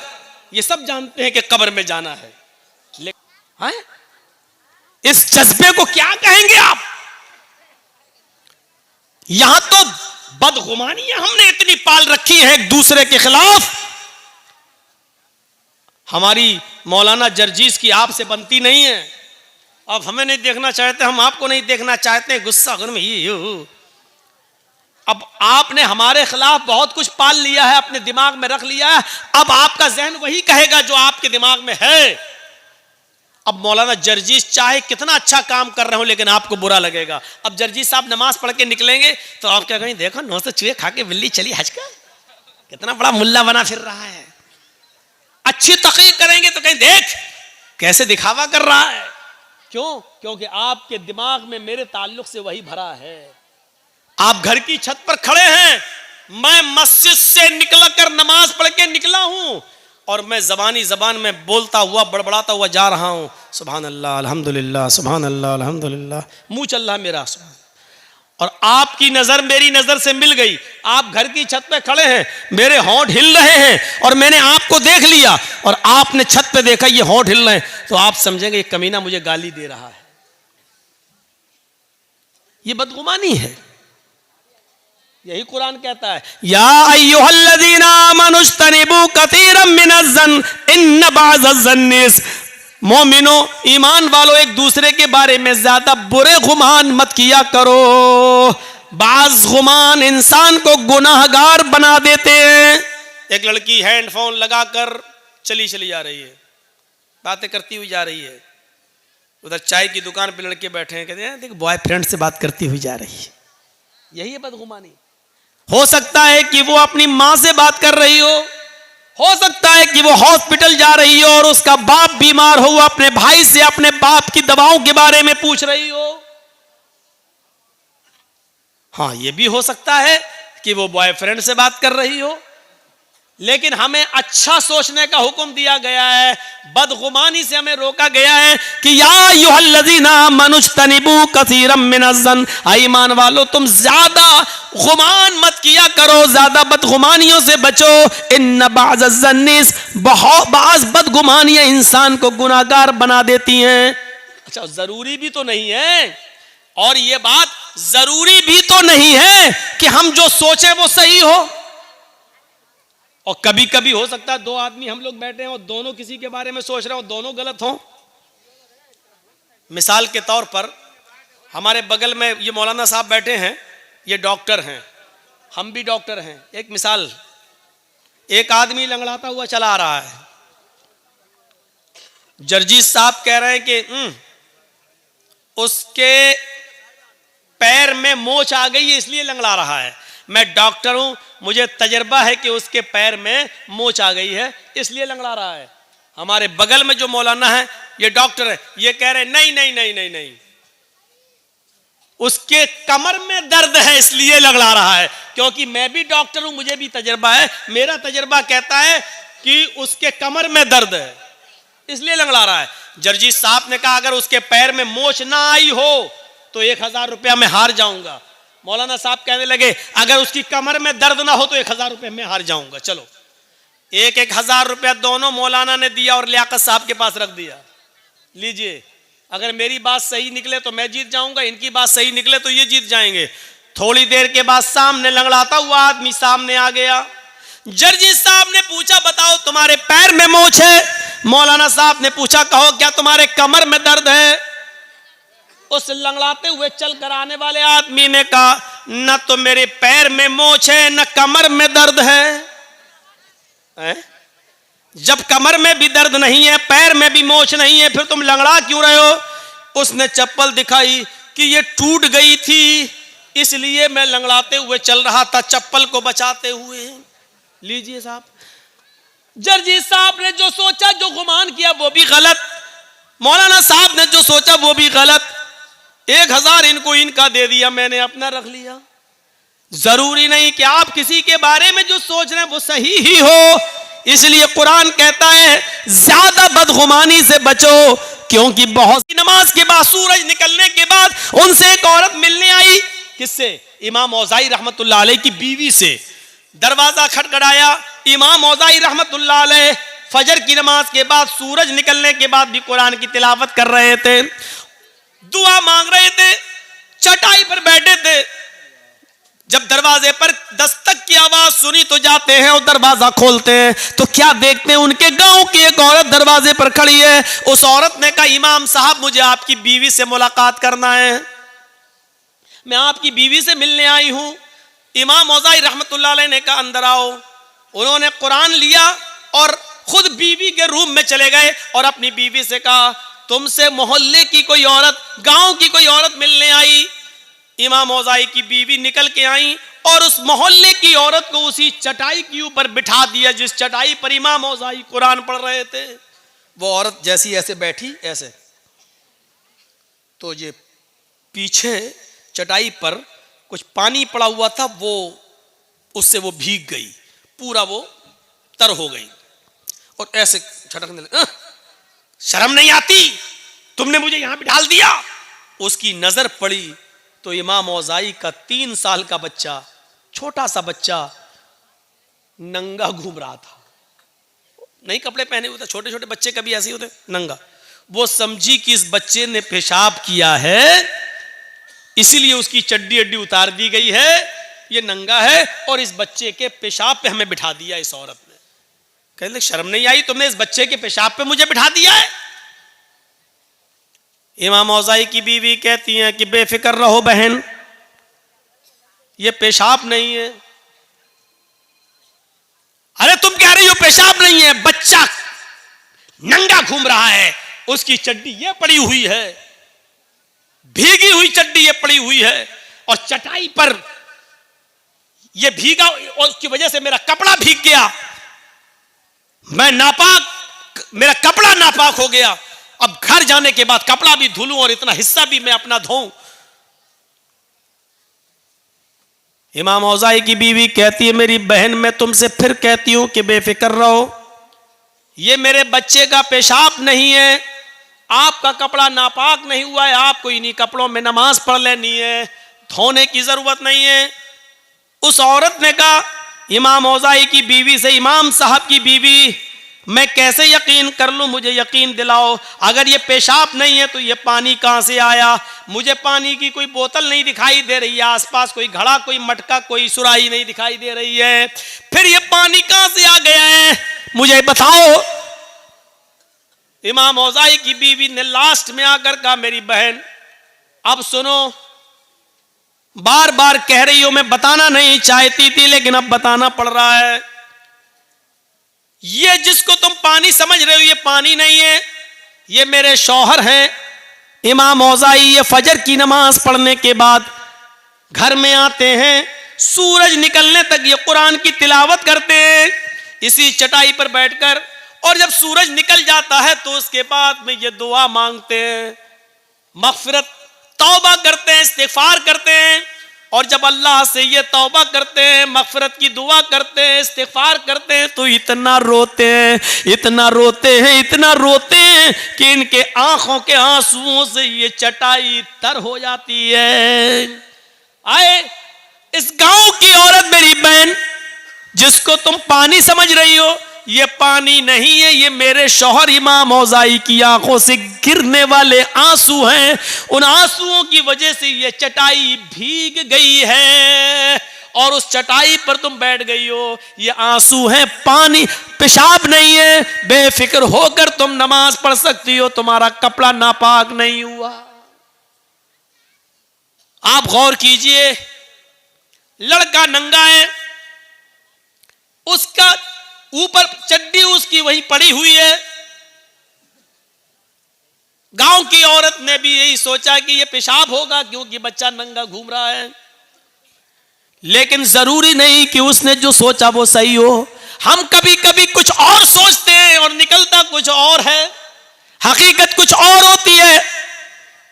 [SPEAKER 1] ये सब जानते हैं कि कब्र में जाना है, लेकिन इस जज्बे को क्या कहेंगे आप? यहां तो बदगुमानियां हमने इतनी पाल रखी है एक दूसरे के खिलाफ। हमारी मौलाना जर्जीस की आपसे बनती नहीं है, आप हमें नहीं देखना चाहते, हम आपको नहीं देखना चाहते, गुस्सा में ही हो। अब आपने हमारे खिलाफ बहुत कुछ पाल लिया है, अपने दिमाग में रख लिया है, अब आपका जहन वही कहेगा जो आपके दिमाग में है। अब मौलाना जर्जीस चाहे कितना अच्छा काम कर रहे हो लेकिन आपको बुरा लगेगा। अब जर्जीस साहब नमाज पढ़ के निकलेंगे तो आप क्या कहेंगे, देखो 9 से चूहे खा के बिल्ली चली हज का, कितना बड़ा मुल्ला बना फिर रहा है। अच्छी तकरीर करेंगे तो कहीं देख कैसे दिखावा कर रहा है। क्यों? क्योंकि आपके दिमाग में मेरे ताल्लुक से वही भरा है। आप घर की छत पर खड़े हैं, मैं मस्जिद से निकल कर नमाज पढ़ के निकला हूं और मैं जबान में बोलता हुआ बड़बड़ाता हुआ जा रहा हूं, सुभान अल्लाह अल्हम्दुलिल्लाह, सुभान अल्लाह अल्हम्दुलिल्लाह, मुंह चल रहा मेरा। और आपकी नजर मेरी नजर से मिल गई, आप घर की छत पे खड़े हैं, मेरे होंठ हिल रहे हैं और मैंने आपको देख लिया और आपने छत पे देखा ये होंठ हिल रहे हैं, तो आप समझेंगे ये कमीना मुझे गाली दे रहा है। ये बदगुमानी है। यही कुरान कहता है, या अय्युहल्लज़ीना आमनुज्तनिबू कसीरम मिनज़्ज़न इन्न बअज़-ज़न्नि, मोमिनो ईमान वालों एक दूसरे के बारे में ज्यादा बुरे गुमान मत किया करो। बाज गुमान इंसान को गुनाहगार बना देते हैं। एक लड़की हैंडफोन लगाकर चली जा रही है, बातें करती हुई जा रही है, उधर चाय की दुकान पे लड़के बैठे हैं, कहते हैं देख बॉयफ्रेंड से बात करती हुई जा रही है। यही है बदगुमानी। हो सकता है कि वो अपनी माँ से बात कर रही हो सकता है कि वो हॉस्पिटल जा रही हो और उसका बाप बीमार हो, वो अपने भाई से अपने बाप की दवाओं के बारे में पूछ रही हो। हाँ, ये भी हो सकता है कि वो बॉयफ्रेंड से बात कर रही हो। लेकिन हमें अच्छा सोचने का हुक्म दिया गया है, बदगुमानी से हमें रोका गया है कि या अय्युहल्लज़ीना आमनुज्तनिबू कसीरम मिनज़्ज़न, ईमान वालों तुम ज्यादा गुमान मत किया करो, ज्यादा बदगुमानियों से बचो। इन्न बअज़-ज़न्नि, बाज़ बदगुमानियां इंसान को गुनाहगार बना देती हैं। अच्छा, जरूरी भी तो नहीं है, और ये बात जरूरी भी तो नहीं है कि हम जो सोचे वो सही हो। और कभी कभी हो सकता है दो आदमी हम लोग बैठे हैं और दोनों किसी के बारे में सोच रहे हो, दोनों गलत हो। मिसाल के तौर पर हमारे बगल में ये मौलाना साहब बैठे हैं, ये डॉक्टर हैं, हम भी डॉक्टर हैं। एक मिसाल, एक आदमी लंगड़ाता हुआ चला आ रहा है, जर्जीस साहब कह रहे हैं कि उसके पैर में मोच आ गई है इसलिए लंगड़ा रहा है। मैं डॉक्टर हूं, मुझे तजर्बा है कि उसके पैर में मोच आ गई है इसलिए लंगड़ा रहा है। हमारे बगल में जो मौलाना है ये डॉक्टर है, ये कह रहे नहीं नहीं नहीं नहीं नहीं, उसके कमर में दर्द है इसलिए लंगड़ा रहा है। क्योंकि मैं भी डॉक्टर हूं, मुझे भी तजर्बा है, मेरा तजर्बा कहता है कि उसके कमर में दर्द है इसलिए लंगड़ा रहा है। जर्जीस साहब ने कहा अगर उसके पैर में मोच ना आई हो तो 1000 रुपया मैं हार जाऊंगा। मौलाना साहब कहने लगे अगर उसकी कमर में दर्द ना हो तो 1000 रुपये मैं हार जाऊंगा। चलो 1,000 रुपया दोनों मौलाना ने दिया और लियाकत साहब के पास रख दिया। लीजिए, अगर मेरी बात सही निकले तो मैं जीत जाऊंगा, इनकी बात सही निकले तो ये जीत जाएंगे। थोड़ी देर के बाद सामने लंगड़ाता हुआ आदमी सामने आ गया। जर्जी साहब ने पूछा बताओ तुम्हारे पैर में मोच है? मौलाना साहब ने पूछा कहो क्या तुम्हारे कमर में दर्द है? उस लंगड़ाते हुए चल कर आने वाले आदमी ने कहा न तो मेरे पैर में मोच है न कमर में दर्द है। जब कमर में भी दर्द नहीं है, पैर में भी मोच नहीं है, फिर तुम लंगड़ा क्यों रहे हो? उसने चप्पल दिखाई कि ये टूट गई थी इसलिए मैं लंगड़ाते हुए चल रहा था चप्पल को बचाते हुए। लीजिए साहब, जर्जी साहब ने जो सोचा जो गुमान किया वो भी गलत, मौलाना साहब ने जो सोचा वो भी गलत। 1000 इनको इनका दे दिया, मैंने अपना रख लिया। जरूरी नहीं कि आप किसी के बारे में जो सोच रहे हैं वो सही ही हो, इसलिए कुरान कहता है ज्यादा बदगुमानी से बचो, क्योंकि बहुत सी नमाज के बाद सूरज निकलने के बाद उनसे एक औरत मिलने आई। किससे? इमाम औज़ाई रहमतुल्लाह अलैह की बीवी से। दरवाजा खटखटाया, इमाम औज़ाई रहमतुल्लाह अलैह फजर की नमाज के बाद सूरज निकलने के बाद भी कुरान की तिलावत कर रहे थे, दुआ मांग रहे थे, चटाई पर बैठे थे। जब दरवाजे पर दस्तक की आवाज सुनी तो जाते हैं और दरवाजा खोलते हैं तो क्या देखते हैं, उनके गांव की एक औरत दरवाजे पर खड़ी है। उस औरत ने कहा इमाम साहब मुझे आपकी बीवी से मुलाकात करना है, मैं आपकी बीवी से मिलने आई हूं। इमाम औज़ाई रहमतुल्लाह अलैह ने कहा अंदर आओ। उन्होंने कुरान लिया और खुद बीवी के रूम में चले गए और अपनी बीवी से कहा तुमसे मोहल्ले की कोई औरत, गांव की कोई औरत मिलने आई। इमाम औज़ाई की बीवी निकल के आई और उस मोहल्ले की औरत को उसी चटाई के ऊपर बिठा दिया जिस चटाई पर इमाम औज़ाई कुरान पढ़ रहे थे। वो औरत जैसी ऐसे बैठी ऐसे, तो ये पीछे चटाई पर कुछ पानी पड़ा हुआ था, वो उससे वो भीग गई, पूरा वो तर हो गई और ऐसे छटकने लगी। शर्म नहीं आती, तुमने मुझे यहां बिठा दिया। उसकी नजर पड़ी तो इमाम औज़ाई का 3 साल का बच्चा, छोटा सा बच्चा नंगा घूम रहा था, नहीं कपड़े पहने हुए थे, छोटे छोटे बच्चे कभी ऐसे होते नंगा। वो समझी कि इस बच्चे ने पेशाब किया है इसीलिए उसकी चड्डी अड्डी उतार दी गई है, ये नंगा है और इस बच्चे के पेशाब पे हमें बिठा दिया इस औरत ने। कहने शर्म नहीं आई, तुमने इस बच्चे के पेशाब पे मुझे बिठा दिया है। इमाम औज़ाई की बीवी कहती हैं कि बेफिक्र रहो बहन, ये पेशाब नहीं है। अरे तुम कह रही हो पेशाब नहीं है, बच्चा नंगा घूम रहा है, उसकी चड्डी ये पड़ी हुई है, भीगी हुई चड्डी ये पड़ी हुई है और चटाई पर ये भीगा और उसकी वजह से मेरा कपड़ा भीग गया, मैं नापाक, मेरा कपड़ा नापाक हो गया। अब घर जाने के बाद कपड़ा भी धुलूं और इतना हिस्सा भी मैं अपना धोऊं। इमाम औज़ाई की बीवी कहती है मेरी बहन मैं तुमसे फिर कहती हूं कि बेफिक्र रहो, ये मेरे बच्चे का पेशाब नहीं है, आपका कपड़ा नापाक नहीं हुआ है, आपको इन्हीं कपड़ों में नमाज पढ़ लेनी है, धोने की जरूरत नहीं है। उस औरत ने कहा इमाम औज़ाई की बीवी से, इमाम साहब की बीवी, मैं कैसे यकीन कर लूं, मुझे यकीन दिलाओ, अगर ये पेशाब नहीं है तो ये पानी कहां से आया? मुझे पानी की कोई बोतल नहीं दिखाई दे रही है, आसपास कोई घड़ा, कोई मटका, कोई सुराही नहीं दिखाई दे रही है, फिर ये पानी कहां से आ गया है, मुझे बताओ। इमाम औज़ाई की बीवी ने लास्ट में आकर कहा मेरी बहन अब सुनो, बार बार कह रही हो, मैं बताना नहीं चाहती थी लेकिन अब बताना पड़ रहा है, ये जिसको तुम पानी समझ रहे हो ये पानी नहीं है, ये मेरे शौहर हैं। इमाम औज़ाई ये फजर की नमाज पढ़ने के बाद घर में आते हैं, सूरज निकलने तक ये कुरान की तिलावत करते हैं इसी चटाई पर बैठकर, और जब सूरज निकल जाता है तो उसके बाद में ये दुआ मांगते हैं, मग़फ़िरत, तौबा करते हैं, इस्तिग़फ़ार करते हैं। और जब अल्लाह से ये तौबा करते हैं, मग़फ़िरत की दुआ करते हैं, इस्तिग़फ़ार करते हैं तो इतना रोते हैं, इतना रोते हैं, इतना रोते हैं कि इनके आंखों के आंसुओं से ये चटाई तर हो जाती है। आए, इस गांव की औरत मेरी बहन, जिसको तुम पानी समझ रही हो, ये पानी नहीं है, ये मेरे शौहर इमाम औज़ाई की आंखों से गिरने वाले आंसू हैं। उन आंसुओं की वजह से ये चटाई भीग गई है और उस चटाई पर तुम बैठ गई हो। ये आंसू हैं, पानी, पेशाब नहीं है। बेफिक्र होकर तुम नमाज पढ़ सकती हो, तुम्हारा कपड़ा नापाक नहीं हुआ। आप गौर कीजिए, लड़का नंगा है, उसका ऊपर चड्डी उसकी वही पड़ी हुई है। गांव की औरत ने भी यही सोचा कि ये पेशाब होगा क्योंकि बच्चा नंगा घूम रहा है, लेकिन जरूरी नहीं कि उसने जो सोचा वो सही हो। हम कभी कभी कुछ और सोचते हैं और निकलता कुछ और है, हकीकत कुछ और होती है।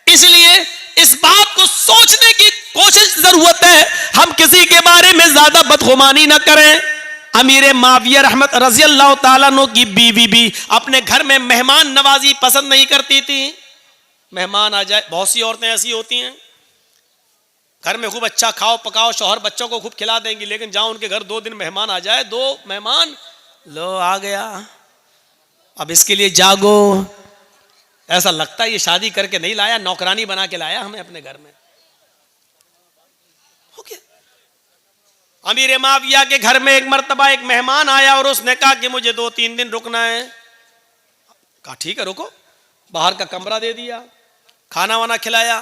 [SPEAKER 1] इसलिए इस बात को सोचने की कोशिश जरूरत है, हम किसी के बारे में ज्यादा बदगुमानी ना करें। अमीर माविया रहमत रजी अल्लाह ताला अन्हु की बीवी भी अपने घर में मेहमान नवाजी पसंद नहीं करती थी। मेहमान आ जाए, बहुत सी औरतें ऐसी होती हैं, घर में खूब अच्छा खाओ पकाओ, शौहर बच्चों को खूब खिला देंगी, लेकिन जहां उनके घर 2 दिन मेहमान आ जाए, 2 मेहमान लो आ गया, अब इसके लिए जागो, ऐसा लगता है ये शादी करके नहीं लाया, नौकरानी बना के लाया हमें अपने घर में। अमीर माविया के घर में एक मर्तबा एक मेहमान आया और उसने कहा कि मुझे 2-3 दिन रुकना है। कहा ठीक है रुको, बाहर का कमरा दे दिया, खाना वाना खिलाया।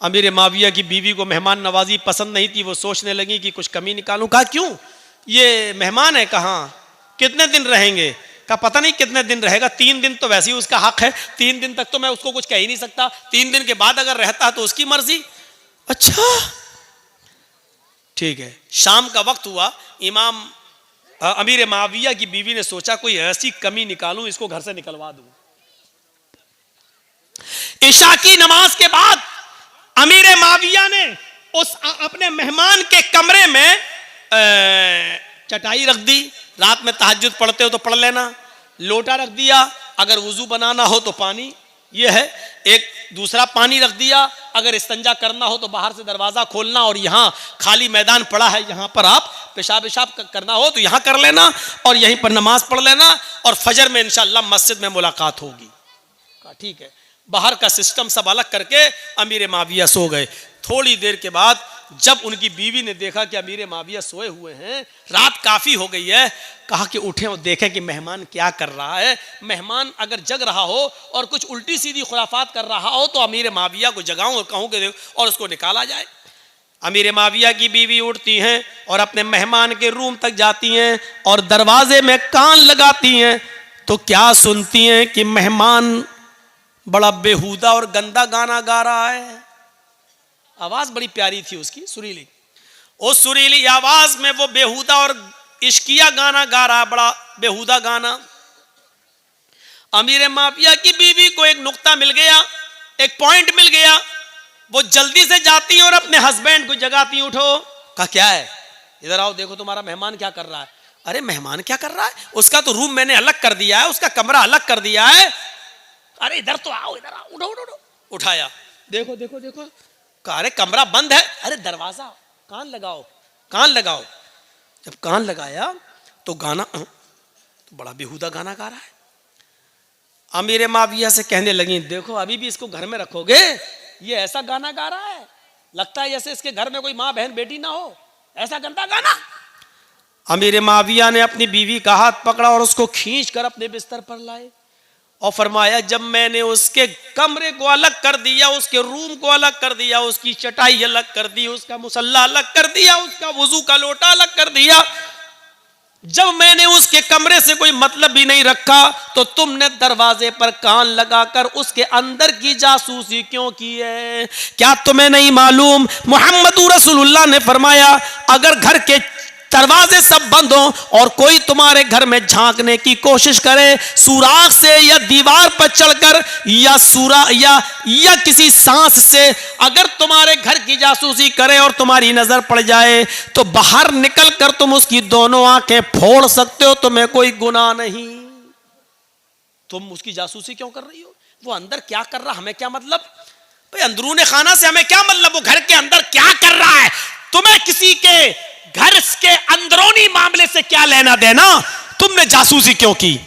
[SPEAKER 1] अमीर माविया की बीवी को मेहमान नवाजी पसंद नहीं थी, वो सोचने लगी कि कुछ कमी निकालूं। कहा क्यों, ये मेहमान है, कहाँ कितने दिन रहेंगे? कहा पता नहीं कितने दिन रहेगा, 3 दिन तो वैसे ही उसका हक है, 3 दिन तक तो मैं उसको कुछ कह ही नहीं सकता, 3 दिन के बाद अगर रहता तो उसकी मर्जी। अच्छा ठीक है। शाम का वक्त हुआ, इमाम अमीर माविया की बीवी ने सोचा कोई ऐसी कमी निकालूं, इसको घर से निकलवा दूं। इशा की नमाज के बाद अमीर माविया ने उस अपने मेहमान के कमरे में चटाई रख दी, रात में तहज्जुद पढ़ते हो तो पढ़ लेना, लोटा रख दिया, अगर वुजू बनाना हो तो पानी ये है, एक दूसरा पानी रख दिया, अगर इस्तंजा करना हो तो बाहर से दरवाजा खोलना और यहाँ खाली मैदान पड़ा है, यहाँ पर आप पेशाब करना हो तो यहाँ कर लेना और यहीं पर नमाज पढ़ लेना और फजर में इंशाअल्लाह मस्जिद में मुलाकात होगी। कहा ठीक है। बाहर का सिस्टम सब अलग करके अमीर माविया सो गए। थोड़ी देर के बाद जब उनकी बीवी ने देखा कि अमीर माविया सोए हुए हैं, रात काफ़ी हो गई है, कहा कि उठें और देखें कि मेहमान क्या कर रहा है। मेहमान अगर जग रहा हो और कुछ उल्टी सीधी खुराफात कर रहा हो तो अमीर माविया को जगाऊं और कहूँ कि और उसको निकाला जाए। अमीर माविया की बीवी उठती हैं और अपने मेहमान के रूम तक जाती हैं और दरवाजे में कान लगाती हैं तो क्या सुनती हैं कि मेहमान बड़ा बेहुदा और गंदा गाना गा रहा है। आवाज बड़ी प्यारी थी उसकी, सुरीली। उस सुरीली आवाज में वो बेहुदा और इश्किया गाना गा रहा, बड़ा बेहुदा गाना। अमीर माविया की बीवी को एक नुक्ता मिल गया, एक पॉइंट मिल गया। वो जल्दी से जाती है और अपने हस्बैंड को जगाती, उठो। कहा क्या है, इधर आओ, देखो तुम्हारा मेहमान क्या कर रहा है। अरे मेहमान क्या कर रहा है, उसका तो रूम मैंने अलग कर दिया है, उसका कमरा अलग कर दिया है। अरे इधर तो आओ, इधर आओ, उठो उठो उठो। उठाया, देखो देखो देखो, अरे कमरा बंद है, अरे दरवाजा, कान लगाओ कान लगाओ। जब कान लगाया तो गाना तो बड़ा बेहुदा गाना गा रहा है। अमीर माविया से कहने लगी, देखो अभी भी इसको घर में रखोगे, ये ऐसा गाना गा रहा है, लगता है जैसे इसके घर में कोई माँ बहन बेटी ना हो, ऐसा गंदा गाना। अमीर माविया ने अपनी बीवी का हाथ पकड़ा और उसको खींच कर अपने बिस्तर पर लाए और फरमाया, जब मैंने उसके कमरे को अलग कर दिया, उसके रूम को अलग कर दिया, उसकी चटाई अलग कर दी, उसका मुसल्ला अलग कर दिया, उसका वुजू का लोटा अलग कर दिया, जब मैंने उसके कमरे से कोई मतलब भी नहीं रखा तो तुमने दरवाजे पर कान लगाकर उसके अंदर की जासूसी क्यों की है? क्या तुम्हें नहीं मालूम मोहम्मद रसूलुल्लाह ने फरमाया, अगर घर के दरवाजे सब बंद हो और कोई तुम्हारे घर में झांकने की कोशिश करे, सुराख से या दीवार पर चढ़कर या किसी सांस से अगर तुम्हारे घर की जासूसी करे और तुम्हारी नजर पड़ जाए तो बाहर निकल कर तुम उसकी दोनों आंखें फोड़ सकते हो, तुम्हें कोई गुनाह नहीं। तुम उसकी जासूसी क्यों कर रही हो? वो अंदर क्या कर रहा, हमें क्या मतलब? भाई अंदरूने खाना से हमें क्या मतलब? वो घर के अंदर क्या कर रहा है क्या लेना देना, तुमने जासूसी क्यों की?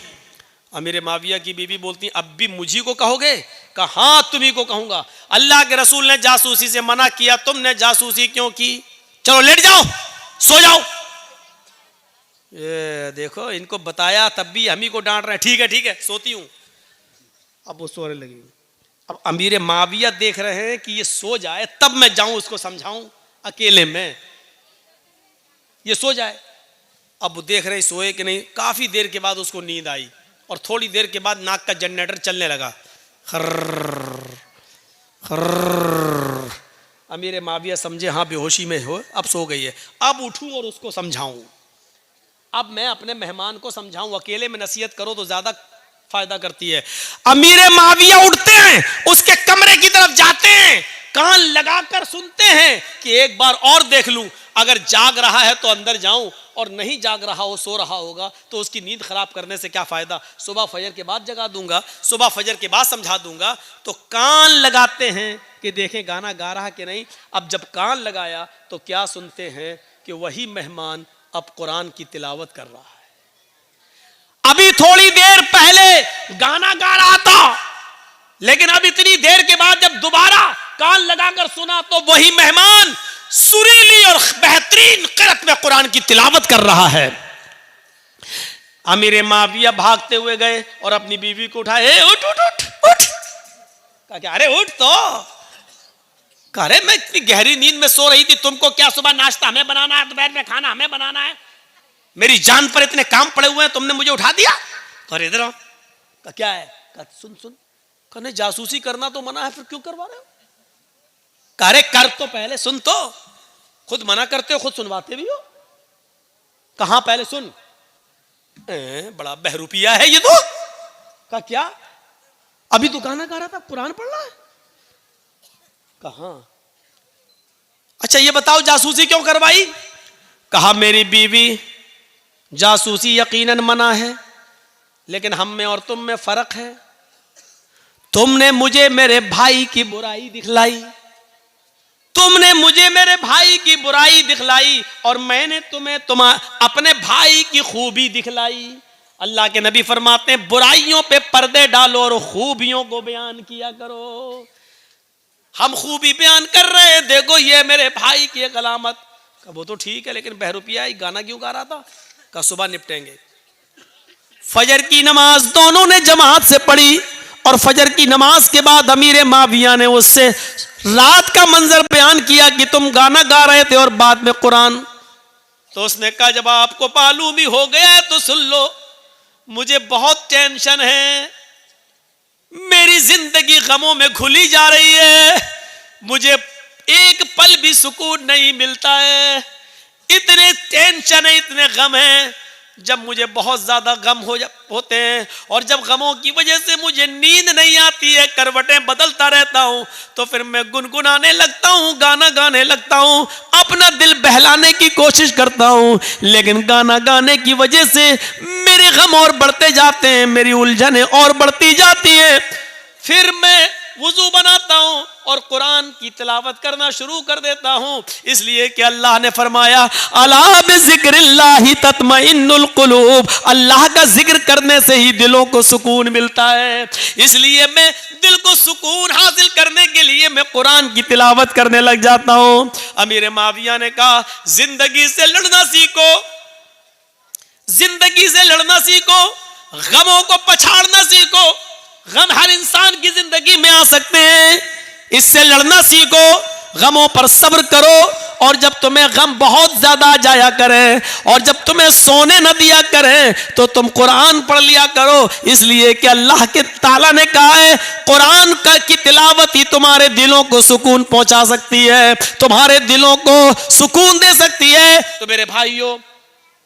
[SPEAKER 1] अमीर माविया की बीवी बोलती, अब भी मुझी को कहोगे? कहा हाँ तुम्ही को कहूंगा, अल्लाह के रसूल ने जासूसी से मना किया, तुमने जासूसी क्यों की? चलो लेट जाओ, सो जाओ। ये देखो, इनको बताया तब भी हम ही को डांट रहे हैं। ठीक है सोती हूं। अब वो सोने लगी। अब अमीर माविया देख रहे हैं कि ये सो जाए तब मैं जाऊं उसको समझाऊं, अकेले में ये सो जाए। अब वो देख रहे सोए कि नहीं। काफी देर के बाद उसको नींद आई और थोड़ी देर के बाद नाक का जनरेटर चलने लगा, खर्र खर्र। अमीर माविया समझे हाँ बेहोशी में हो, अब सो गई है। अब उठूं और उसको समझाऊं। अब मैं अपने मेहमान को समझाऊं, अकेले में नसीहत करो तो ज्यादा फायदा करती है। अमीर माविया उठते हैं, उसके कमरे की तरफ जाते हैं, कान लगाकर सुनते हैं कि एक बार और देख लूं, अगर जाग रहा है तो अंदर जाऊं, और नहीं जाग रहा हो, सो रहा होगा तो उसकी नींद खराब करने से क्या फायदा। सुबह फजर के बाद जगा दूंगा, सुबह फजर के बाद समझा दूंगा। तो कान लगाते हैं कि देखें गाना गा रहा कि नहीं। अब जब कान लगाया तो क्या सुनते हैं कि वही मेहमान अब कुरान की तिलावत कर रहा है। अभी थोड़ी देर पहले गाना गा रहा था, लेकिन अब इतनी देर के बाद जब दोबारा कान लगाकर सुना तो वही मेहमान सुरीली और बेहतरीन क़िरात में कुरान की तिलावत कर रहा है। अमीर माविया भागते हुए गए और अपनी बीवी को उठाए, उठ उठ उठ उठ। कहा क्या? अरे उठ तो। कह रहे मैं इतनी गहरी नींद में सो रही थी, तुमको क्या सुबह नाश्ता हमें बनाना है, दोपहर में खाना हमें बनाना है, मेरी जान पर इतने काम पड़े हुए हैं, तुमने मुझे उठा दिया। कह इधर आओ। कहा क्या है? कहा सुन सुन। कहने जासूसी करना तो मना है, फिर क्यों करवा रहे हो? करे कर तो पहले सुन, तो खुद मना करते हो, खुद सुनवाते भी हो। कहां पहले सुन। बड़ा बहरूपिया है ये तो। कहा क्या? अभी तो गाना गा रहा था, कुरान पढ़ रहा है। कहा अच्छा ये बताओ जासूसी क्यों करवाई? कहा मेरी बीवी, जासूसी यकीनन मना है, लेकिन हम में और तुम में फर्क है। तुमने मुझे मेरे भाई की बुराई दिखलाई, तुमने मुझे मेरे भाई की बुराई दिखलाई, और मैंने तुम्हें अपने भाई की खूबी दिखलाई। अल्लाह के नबी फरमाते हैं बुराइयों पे पर्दे डालो और खूबियों को बयान किया करो। हम खूबी बयान कर रहे हैं, देखो ये मेरे भाई की एक अलामत। वो तो ठीक है, लेकिन बहरूपिया गाना क्यों गा रहा था? का सुबह निपटेंगे। फजर की नमाज दोनों ने जमात से पढ़ी, और फजर की नमाज के बाद अमीर माविया ने उससे रात का मंजर बयान किया कि तुम गाना गा रहे थे और बाद में कुरान। तो उसने कहा जब आपको मालूम ही हो गया है तो सुन लो, मुझे बहुत टेंशन है, मेरी जिंदगी गमों में घुली जा रही है, मुझे एक पल भी सुकून नहीं मिलता है, इतने टेंशन है, इतने गम हैं। जब मुझे बहुत ज्यादा गम होते हैं और जब गमों की वजह से मुझे नींद नहीं आती है, करवटें बदलता रहता हूं, तो फिर मैं गुनगुनाने लगता हूं, गाना गाने लगता हूं, अपना दिल बहलाने की कोशिश करता हूं, लेकिन गाना गाने की वजह से मेरे गम और बढ़ते जाते हैं, मेरी उलझनें और बढ़ती जाती हैं। फिर मैं वुजू बनाता हूं और कुरान की तिलावत करना शुरू कर देता हूं, इसलिए कि अल्लाह ने फरमाया अला बिज़िक्रिल्लाहि तत्मइन्नुल कुलूब, अल्लाह का जिक्र करने से ही दिलों को सुकून मिलता है। इसलिए मैं दिल को सुकून हासिल करने के लिए मैं कुरान की तिलावत करने लग जाता हूं। अमीर माविया ने कहा जिंदगी से लड़ना सीखो, जिंदगी से लड़ना सीखो, गमों को पछाड़ना सीखो। गम हर इंसान की जिंदगी में आ सकते हैं, इससे लड़ना सीखो, गमों पर सब्र करो, और जब तुम्हें गम बहुत ज्यादा आ जाया करें और जब तुम्हें सोने न दिया करें तो तुम कुरान पढ़ लिया करो, इसलिए कि अल्लाह के ताला ने कहा है कुरान की तिलावत ही तुम्हारे दिलों को सुकून पहुंचा सकती है, तुम्हारे दिलों को सुकून दे सकती है। तो मेरे भाइयों,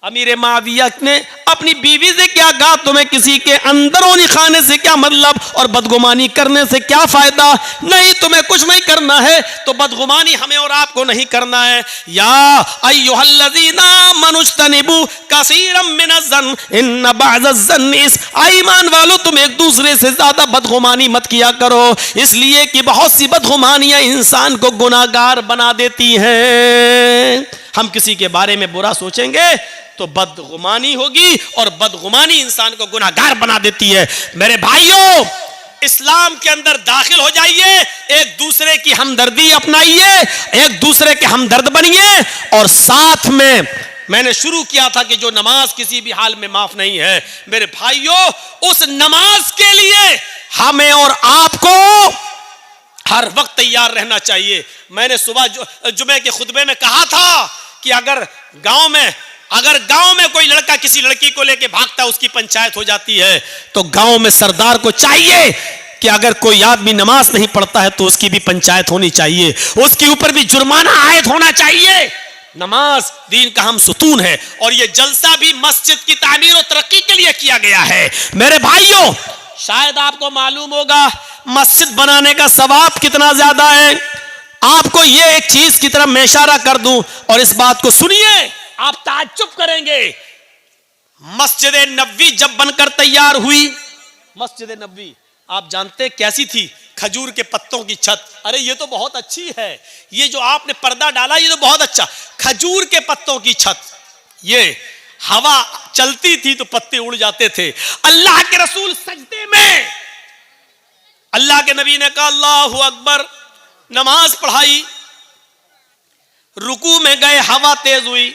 [SPEAKER 1] अमीर माविया ने अपनी बीवी से क्या कहा, तुम्हें किसी के अंदरूनी खाने से क्या मतलब और बदगुमानी करने से क्या फायदा? नहीं, तुम्हें कुछ नहीं करना है, तो बदगुमानी हमें और आपको नहीं करना है। या अय्युहल्लज़ीना मनुज्तनिबू कसीरम मिनज़्ज़न इन्न बअज़-ज़न्नि इस्म, ईमान वालों तुम एक दूसरे से ज्यादा बदगुमानी मत किया करो, इसलिए कि बहुत सी बदगुमानियां इंसान को गुनाहगार बना देती हैं। हम किसी के बारे में बुरा सोचेंगे तो बदगुमानी होगी, और बदगुमानी इंसान को गुनाहगार बना देती है। मेरे भाइयों, इस्लाम के अंदर दाखिल हो जाइए, एक दूसरे की हमदर्दी अपनाइए, एक दूसरे के हमदर्द बनिए, और साथ में मैंने शुरू किया था कि जो नमाज किसी भी हाल में माफ नहीं है, मेरे भाइयों, उस नमाज के लिए हमें और आपको हर वक्त तैयार रहना चाहिए। मैंने सुबह जुमे के खुतबे में कहा था कि अगर गांव में कोई लड़का किसी लड़की को लेके भागता है, उसकी पंचायत हो जाती है, तो गांव में सरदार को चाहिए कि अगर कोई आदमी नमाज नहीं पढ़ता है तो उसकी भी पंचायत होनी चाहिए, उसके ऊपर भी जुर्माना आयद होना चाहिए। नमाज दीन का हम सुतून है, और यह जलसा भी मस्जिद की तामीर और तरक्की के लिए किया गया है। मेरे भाइयों, शायद आपको मालूम होगा मस्जिद बनाने का सवाब कितना ज्यादा है। आपको यह एक चीज की तरफ मैं इशारा कर दूं, और इस बात को सुनिए, आप ताज्जुब करेंगे। मस्जिद नबवी जब बनकर तैयार हुई, मस्जिद नबवी आप जानते कैसी थी? खजूर के पत्तों की छत। अरे ये तो बहुत अच्छी है, ये जो आपने पर्दा डाला ये तो बहुत अच्छा। खजूर के पत्तों की छत, ये हवा चलती थी तो पत्ते उड़ जाते थे। अल्लाह के रसूल सजदे में, अल्लाह के नबी ने कहा अल्लाहु अकबर, नमाज पढ़ाई, रुकू में गए, हवा तेज हुई,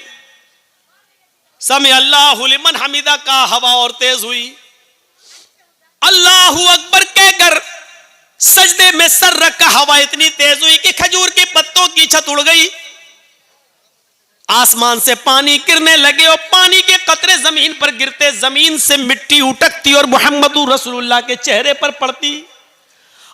[SPEAKER 1] समी अल्लाहु लिमन हमीदा का, हवा और तेज हुई। अल्लाहु अकबर कहकर सजदे में सर रखा, हवा इतनी तेज हुई कि खजूर के पत्तों की छत उड़ गई। आसमान से पानी गिरने लगे, और पानी के कतरे जमीन पर गिरते जमीन से मिट्टी उटकती और मुहम्मदुर रसूलुल्लाह के चेहरे पर पड़ती।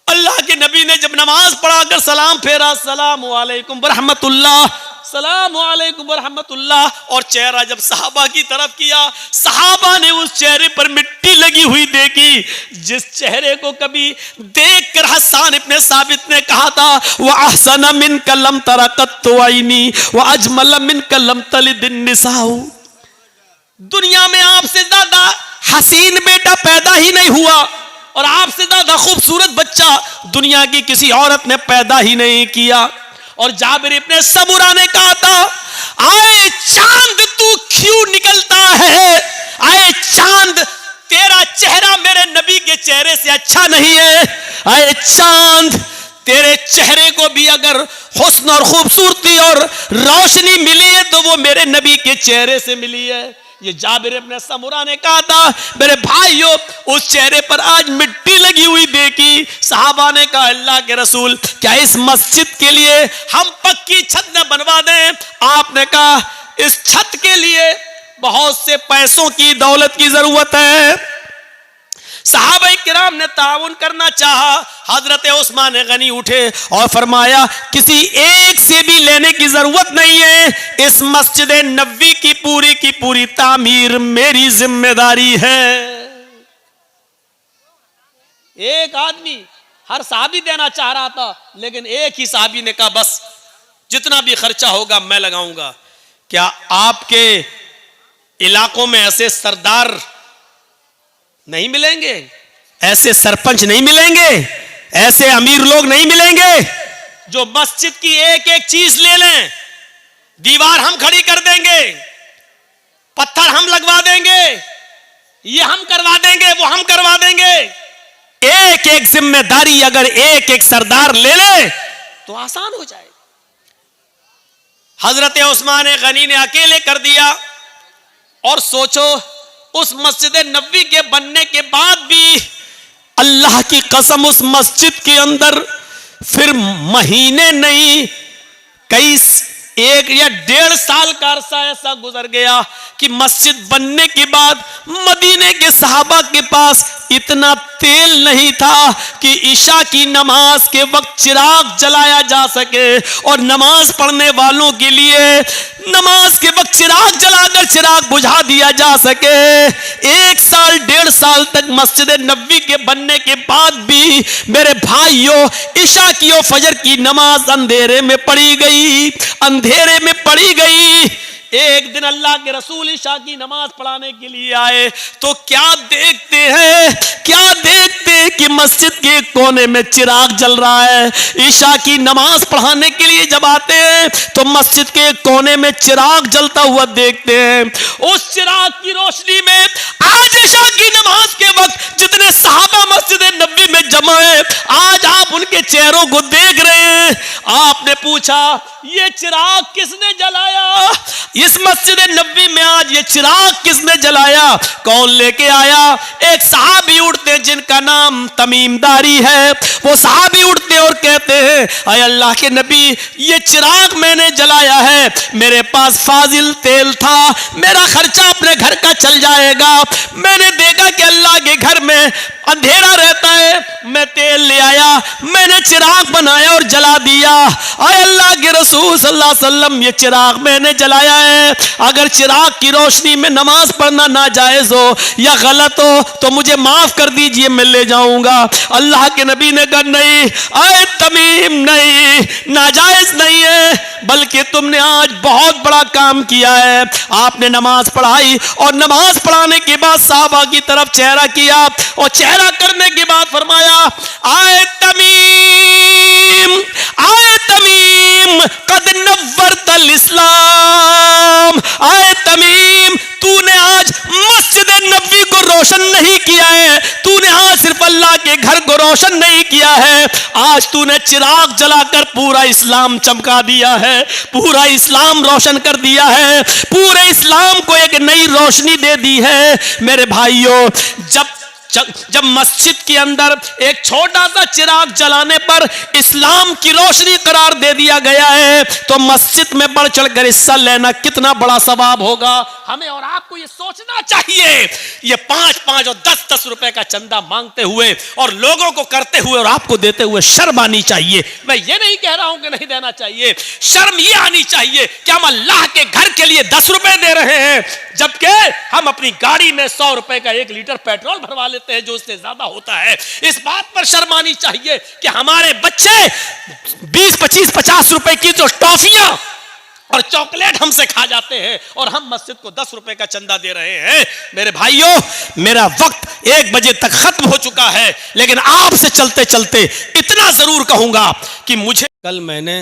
[SPEAKER 1] अल्लाह के नबी ने जब नमाज पढ़ाकर सलाम फेरा, अस्सलामु अलैकुम वरहमतुल्लाह, सलाम अलैकुम वरहमतुल्लाह, और चेहरा जब सहाबा की तरफ किया, सहाबा ने उस चेहरे पर मिट्टी लगी हुई देखी, जिस चेहरे को कभी देखकर हसन इब्ने साबित ने कहा था व अहसन मिनका लम तरा कत्तु ऐनी व अजमल मिनका लम तलिद निसाउ, दुनिया में आपसे ज्यादा हसीन बेटा पैदा ही नहीं हुआ, और आपसे ज्यादा खूबसूरत बच्चा दुनिया की किसी औरत ने पैदा ही नहीं किया। और जाबिर इब्ने सबुरा ने कहा था, आए चांद तू क्यों निकलता है, आए चांद तेरा चेहरा मेरे नबी के चेहरे से अच्छा नहीं है, आए चांद तेरे चेहरे को भी अगर हुस्न और खूबसूरती और रोशनी मिली है तो वो मेरे नबी के चेहरे से मिली है। ये जाबिर इब्ने सबुरा ने कहा था। मेरे भाइयों, उस चेहरे पर आज मिट्टी लगी हुई देखी। सहाबा ने कहा अल्लाह के रसूल, क्या इस मस्जिद के लिए हम पक्की छत न बनवा दें? आपने कहा इस छत के लिए बहुत से पैसों की, दौलत की जरूरत है। सहाबा किराम ने ताउन करना चाहा। हजरत उस्मान गनी उठे और फरमाया किसी एक से भी लेने की जरूरत नहीं है, इस मस्जिद नबवी की पूरी तामीर मेरी जिम्मेदारी है। एक आदमी हर साहबी देना चाह रहा था, लेकिन एक ही साहबी ने कहा बस जितना भी खर्चा होगा मैं लगाऊंगा। क्या आपके इलाकों में ऐसे सरदार नहीं मिलेंगे, ऐसे सरपंच नहीं मिलेंगे, ऐसे अमीर लोग नहीं मिलेंगे जो मस्जिद की एक एक चीज ले लें? दीवार हम खड़ी कर देंगे, पत्थर हम लगवा देंगे, ये हम करवा देंगे, वो हम करवा देंगे। एक एक जिम्मेदारी अगर एक एक सरदार ले ले तो आसान हो जाए। हजरत उस्मान गनी ने अकेले कर दिया। और सोचो, उस मस्जिद नबवी के बनने के बाद भी अल्लाह की कसम उस मस्जिद के अंदर फिर महीने नहीं, कई 1 या 1.5 साल का अरसा ऐसा गुजर गया कि मस्जिद बनने के बाद मदीने के सहाबा के पास इतना तेल नहीं था कि इशा की नमाज के वक्त चिराग जलाया जा सके, और नमाज पढ़ने वालों के लिए नमाज के वक्त चिराग जलाकर चिराग बुझा दिया जा सके। 1 साल 1.5 साल तक मस्जिद नबवी के बनने के बाद भी मेरे भाइयों, इशा की और फजर की नमाज अंधेरे में पढ़ी गई, अंधेरे में पढ़ी गई। एक दिन अल्लाह के रसूल ईशा की नमाज पढ़ाने के लिए आए तो क्या देखते हैं कि मस्जिद के कोने में चिराग जल रहा है। ईशा की नमाज पढ़ाने के लिए जब आते हैं तो मस्जिद के कोने में चिराग जलता हुआ देखते हैं। उस चिराग की रोशनी में आज ईशा की नमाज के वक्त जितने सहाबा मस्जिद नबी में जमा है, आज आप उनके चेहरों को देख रहे हैं। आपने पूछा ये चिराग किसने जलाया, इस मस्जिद नबी में आज ये चिराग किसने जलाया, कौन लेके आया। एक सहाबी उठते जिनका नाम तमीम दारी है, वो सहाबी उठते और कहते हैं अय अल्लाह के नबी ये चिराग मैंने जलाया है, मेरे पास फाजिल तेल था, मेरा खर्चा अपने घर का चल जाएगा। मैंने देखा कि अल्लाह के घर में अंधेरा रहता है, मैं तेल ले आया, मैंने चिराग बनाया और जला दिया। अय अल्लाह के रसूल सल्लल्लाहु अलैहि वसल्लम ये चिराग मैंने जलाया है, अगर चिराग की रोशनी में नमाज पढ़ना नाजायज हो या गलत हो तो मुझे माफ कर दीजिए, मैं ले जाऊंगा। अल्लाह के नबी ने कहा नहीं अय तमीम, नहीं, नाजायज नहीं है, बल्कि तुमने आज बहुत बड़ा काम किया है। आपने नमाज पढ़ाई और नमाज पढ़ाने के बाद साहबा की तरफ चेहरा किया और चेहरा करने के बाद फरमाया आए तमीम कद नव्वरतल इस्लाम, आए तमीम तूने आज मस्जिद नबी को रोशन नहीं किया है, तूने आज सिर्फ अल्लाह के घर को रोशन नहीं किया है, आज तूने चिराग जलाकर पूरा इस्लाम चमका दिया है, पूरा इस्लाम रोशन कर दिया है, पूरे इस्लाम को एक नई रोशनी दे दी है। मेरे भाइयों, जब मस्जिद के अंदर एक छोटा सा चिराग जलाने पर इस्लाम की रोशनी करार दे दिया गया है तो मस्जिद में बढ़ चढ़कर हिस्सा लेना कितना बड़ा सवाब होगा। हमें और आपको ये सोचना चाहिए, ये 5-5 और 10-10 रुपए का चंदा मांगते हुए और लोगों को करते हुए और आपको देते हुए शर्म आनी चाहिए। मैं ये नहीं कह रहा हूं कि नहीं देना चाहिए, शर्म ये आनी चाहिए कि हम अल्लाह के घर के लिए 10 रुपए दे रहे हैं जबकि हम अपनी गाड़ी में 100 रुपए का 1 लीटर पेट्रोल भरवा लेते हैं जो उससे ज्यादा होता है। इस बात पर शर्म आनी चाहिए कि हमारे बच्चे 20, 25, 50 रुपए की तो टॉफियां और चॉकलेट हमसे खा जाते हैं और हम मस्जिद को 10 रुपए का चंदा दे रहे हैं। मेरे भाइयों, मेरा वक्त 1 बजे तक खत्म हो चुका है, लेकिन आपसे चलते चलते इतना जरूर कहूंगा कि मुझे कल मैंने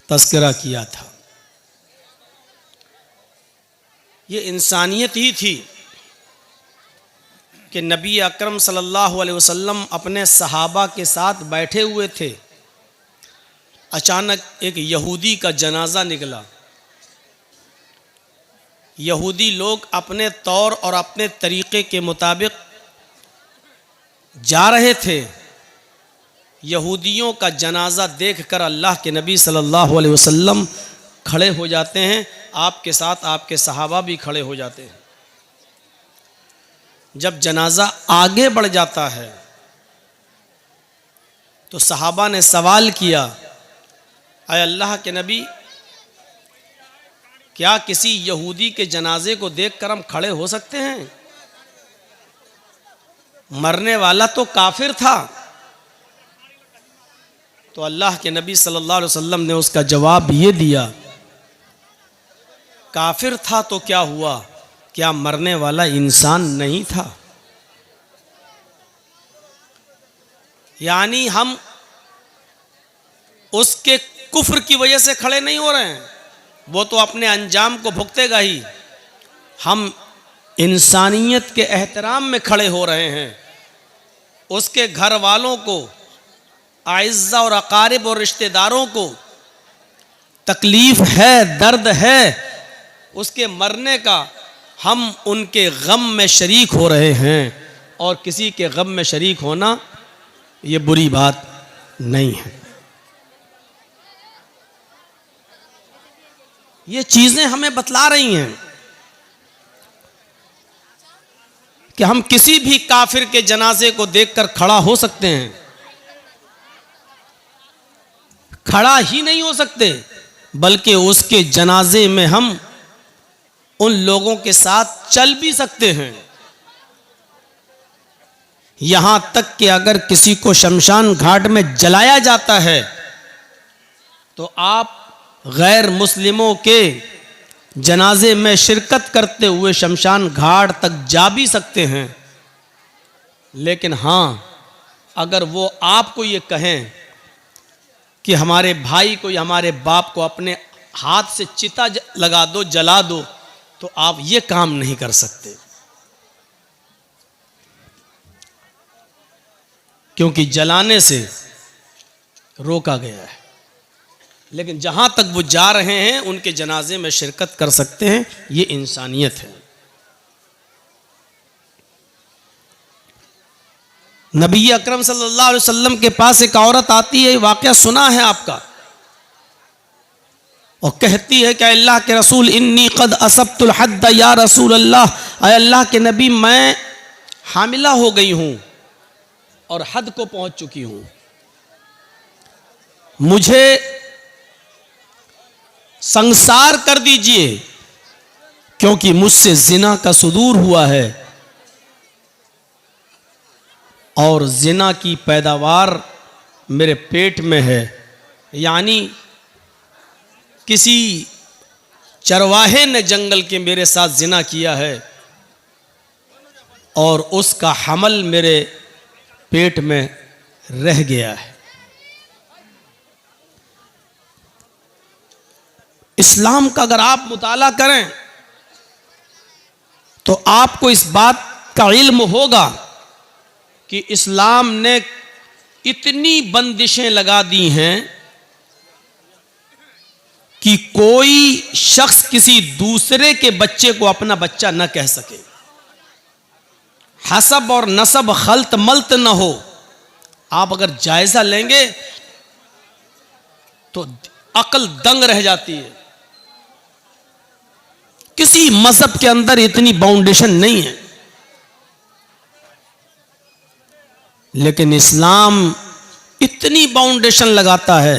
[SPEAKER 1] तज़किरा किया था, ये इंसानियत ही थी कि नबी अकरम सल्लल्लाहु अलैहि वसल्लम अपने सहाबा के साथ बैठे हुए थे, अचानक एक यहूदी का जनाजा निकला। यहूदी लोग अपने तौर और अपने तरीक़े के मुताबिक जा रहे थे। यहूदियों का जनाजा देखकर अल्लाह के नबी सल्लल्लाहु अलैहि वसल्लम खड़े हो जाते हैं, आपके साथ आपके सहाबा भी खड़े हो जाते हैं। जब जनाजा आगे बढ़ जाता है तो सहाबा ने सवाल किया, अय अल्लाह के नबी, क्या किसी यहूदी के जनाजे को देखकर हम खड़े हो सकते हैं? मरने वाला तो काफिर था। तो अल्लाह के नबी सल्लल्लाहु अलैहि वसल्लम ने उसका जवाब ये दिया, काफिर था तो क्या हुआ, क्या मरने वाला इंसान नहीं था? यानी हम उसके कुफ्र की वजह से खड़े नहीं हो रहे हैं, वो तो अपने अंजाम को भुगतेगा ही। हम इंसानियत के एहतराम में खड़े हो रहे हैं। उसके घर वालों को, आइज़्ज़ा और अकारिब और रिश्तेदारों को तकलीफ है, दर्द है उसके मरने का, हम उनके गम में शरीक हो रहे हैं। और किसी के गम में शरीक होना ये बुरी बात नहीं है। ये चीज़ें हमें बतला रही हैं कि हम किसी भी काफिर के जनाजे को देखकर खड़ा हो सकते हैं, खड़ा ही नहीं हो सकते बल्कि उसके जनाजे में हम उन लोगों के साथ चल भी सकते हैं। यहां तक कि अगर किसी को शमशान घाट में जलाया जाता है तो आप गैर मुस्लिमों के जनाजे में शिरकत करते हुए शमशान घाट तक जा भी सकते हैं, लेकिन हाँ, अगर वो आपको ये कहें कि हमारे भाई को या हमारे बाप को अपने हाथ से चिता लगा दो, जला दो, तो आप ये काम नहीं कर सकते, क्योंकि जलाने से रोका गया है। लेकिन जहां तक वो जा रहे हैं उनके जनाजे में शिरकत कर सकते हैं, ये इंसानियत है। नबी अकरम सल्लल्लाहु अलैहि वसल्लम के पास एक औरत आती है, वाकया सुना है आपका, और कहती है कि अल्लाह के रसूल, इन्नी कद असब्तुल हद्द या रसूल अल्लाह, अल्लाह के नबी, मैं हामिला हो गई हूं और हद को पहुंच चुकी हूं, मुझे संसार कर दीजिए, क्योंकि मुझसे जिना का सुदूर हुआ है और जिना की पैदावार मेरे पेट में है। यानी किसी चरवाहे ने जंगल के मेरे साथ जिना किया है और उसका हमल मेरे पेट में रह गया है। इस्लाम का अगर आप मुताला करें तो आपको इस बात का इल्म होगा कि इस्लाम ने इतनी बंदिशें लगा दी हैं कि कोई शख्स किसी दूसरे के बच्चे को अपना बच्चा न कह सके, हसब और नसब खल्त मल्त न हो। आप अगर जायजा लेंगे तो अकल दंग रह जाती है। किसी मजहब के अंदर इतनी बाउंडेशन नहीं है, लेकिन इस्लाम इतनी बाउंडेशन लगाता है